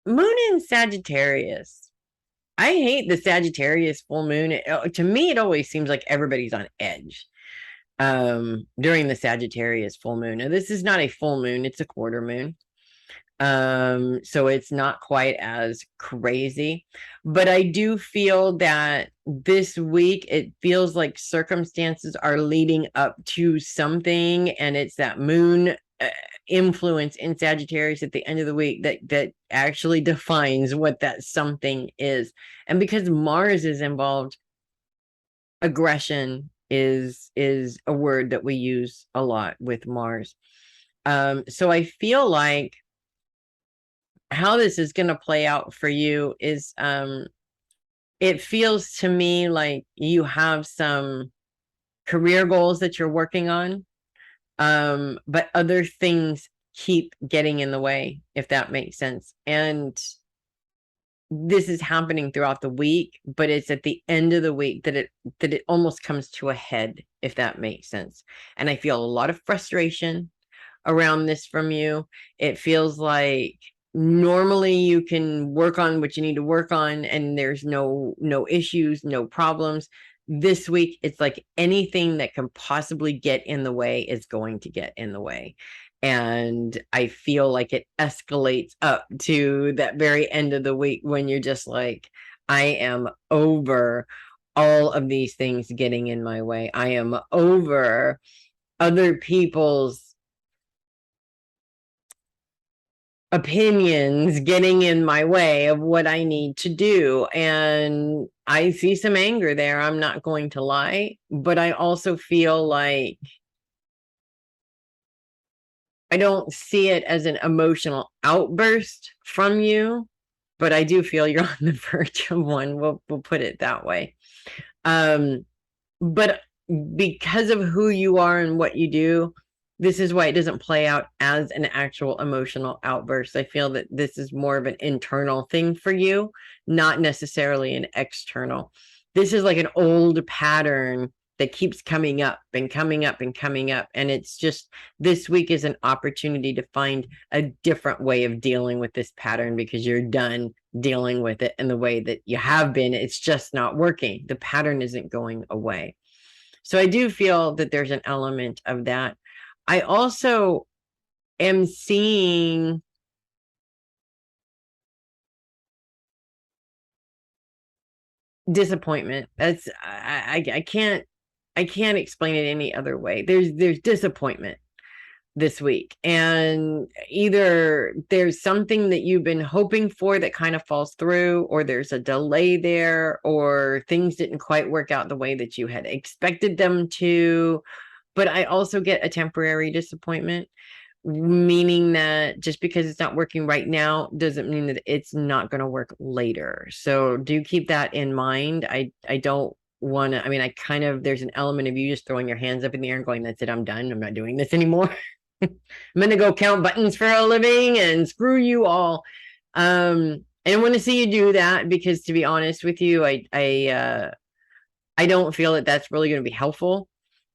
in Sagittarius. I hate the Sagittarius full moon. To me, it always seems like everybody's on edge during the Sagittarius full moon. Now, this is not a full moon, it's a quarter moon. So it's not quite as crazy, but I do feel that this week it feels like circumstances are leading up to something, and it's that moon influence in Sagittarius at the end of the week that actually defines what that something is. And because Mars is involved, aggression is a word that we use a lot with Mars. So I feel like how this is going to play out for you is it feels to me like you have some career goals that you're working on, but other things keep getting in the way, if that makes sense. And this is happening throughout the week, but it's at the end of the week that it almost comes to a head, if that makes sense. And I feel a lot of frustration around this from you. It feels like normally you can work on what you need to work on and there's no issues, no problems. This week, it's like anything that can possibly get in the way is going to get in the way. And I feel like it escalates up to that very end of the week when you're just like, I am over all of these things getting in my way. I am over other people's opinions getting in my way of what I need to do. And I see some anger there. I'm not going to lie, but I also feel like I don't see it as an emotional outburst from you, but I do feel you're on the verge of one. We'll put it that way. But because of who you are and what you do, this is why it doesn't play out as an actual emotional outburst. I feel that this is more of an internal thing for you, not necessarily an external. This is like an old pattern that keeps coming up and coming up and coming up. And it's just, this week is an opportunity to find a different way of dealing with this pattern because you're done dealing with it in the way that you have been. It's just not working. The pattern isn't going away. So I do feel that there's an element of that. I also am seeing disappointment. That's I can't explain it any other way. There's disappointment this week, and either there's something that you've been hoping for that kind of falls through, or there's a delay there, or things didn't quite work out the way that you had expected them to. But I also get a temporary disappointment, meaning that just because it's not working right now doesn't mean that it's not going to work later. So do keep that in mind. I don't want to, I mean, I kind of, there's an element of you just throwing your hands up in the air and going, that's it, I'm done. I'm not doing this anymore. I'm going to go count buttons for a living and screw you all. I don't want to see you do that because, to be honest with you, I don't feel that that's really going to be helpful.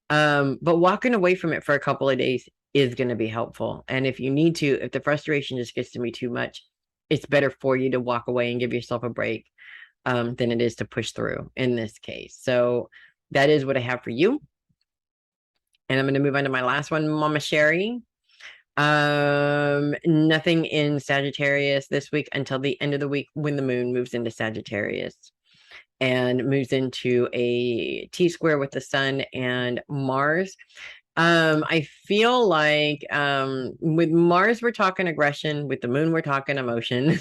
But walking away from it for a couple of days is going to be helpful. And if you need to, if the frustration just gets to be too much, it's better for you to walk away and give yourself a break than it is to push through in this case. So that is what I have for you. And I'm going to move on to my last one, Mama Sheri. Nothing in Sagittarius this week until the end of the week when the moon moves into Sagittarius and moves into a T-square with the sun and Mars. I feel like with Mars, we're talking aggression. With the moon, we're talking emotion.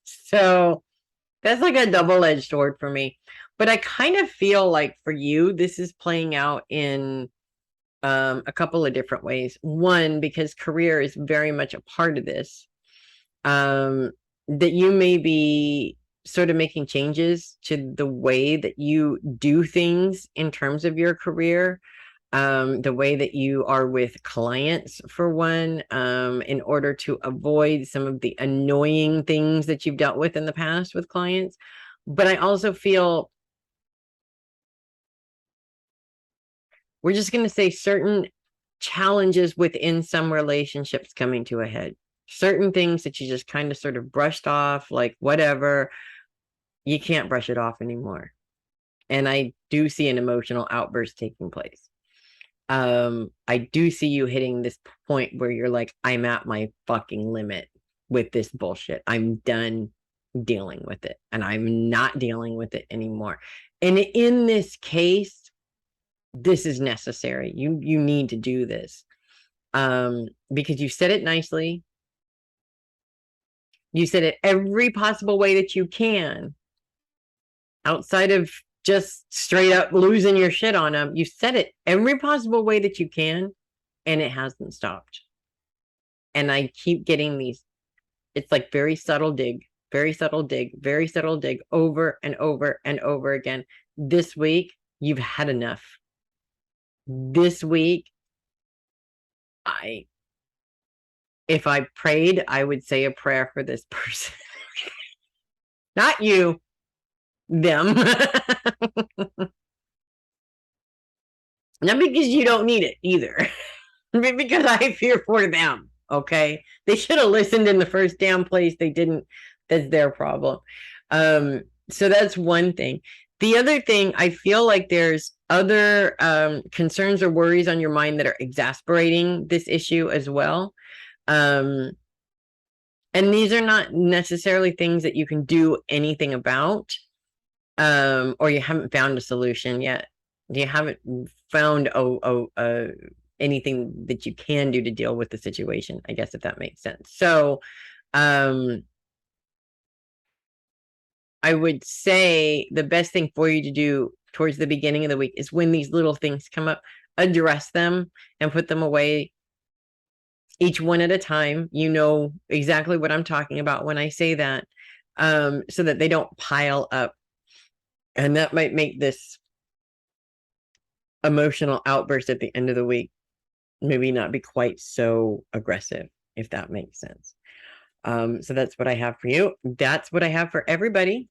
So that's like a double-edged sword for me. But I kind of feel like for you, this is playing out in a couple of different ways. One, because career is very much a part of this, that you may be sort of making changes to the way that you do things in terms of your career, the way that you are with clients, for one, in order to avoid some of the annoying things that you've dealt with in the past with clients. But I also feel we're just going to say certain challenges within some relationships coming to a head, certain things that you just kind of sort of brushed off, like whatever, you can't brush it off anymore. And I do see an emotional outburst taking place. I do see you hitting this point where you're like, I'm at my fucking limit with this bullshit. I'm done dealing with it and I'm not dealing with it anymore. And in this case, this is necessary. You need to do this because you said it nicely. You said it every possible way that you can outside of just straight up losing your shit on them. You said it every possible way that you can, and it hasn't stopped. And I keep getting these, it's like very subtle dig, very subtle dig, very subtle dig over and over and over again. This week, you've had enough. This week, if I prayed, I would say a prayer for this person. Not you, them. Not because you don't need it either, because I fear for them. Okay, they should have listened in the first damn place. They didn't. That's their problem. So that's one thing. The other thing, I feel like there's other concerns or worries on your mind that are exasperating this issue as well. And these are not necessarily things that you can do anything about, or you haven't found a solution yet. You haven't found anything that you can do to deal with the situation, I guess, if that makes sense. So, I would say the best thing for you to do towards the beginning of the week is when these little things come up, address them and put them away, each one at a time. You know exactly what I'm talking about when I say that, so that they don't pile up. And that might make this emotional outburst at the end of the week maybe not be quite so aggressive, if that makes sense. So that's what I have for you. That's what I have for everybody.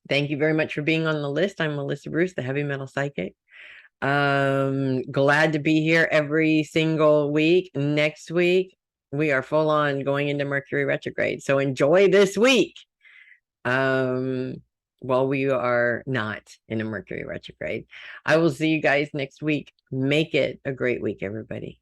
Thank you very much for being on the list. I'm Melissa Bruce, the Heavy Metal Psychic. Glad to be here every single week. Next week, we are full on going into Mercury retrograde. So enjoy this week. While we are not in a Mercury retrograde. I will see you guys next week. Make it a great week, everybody.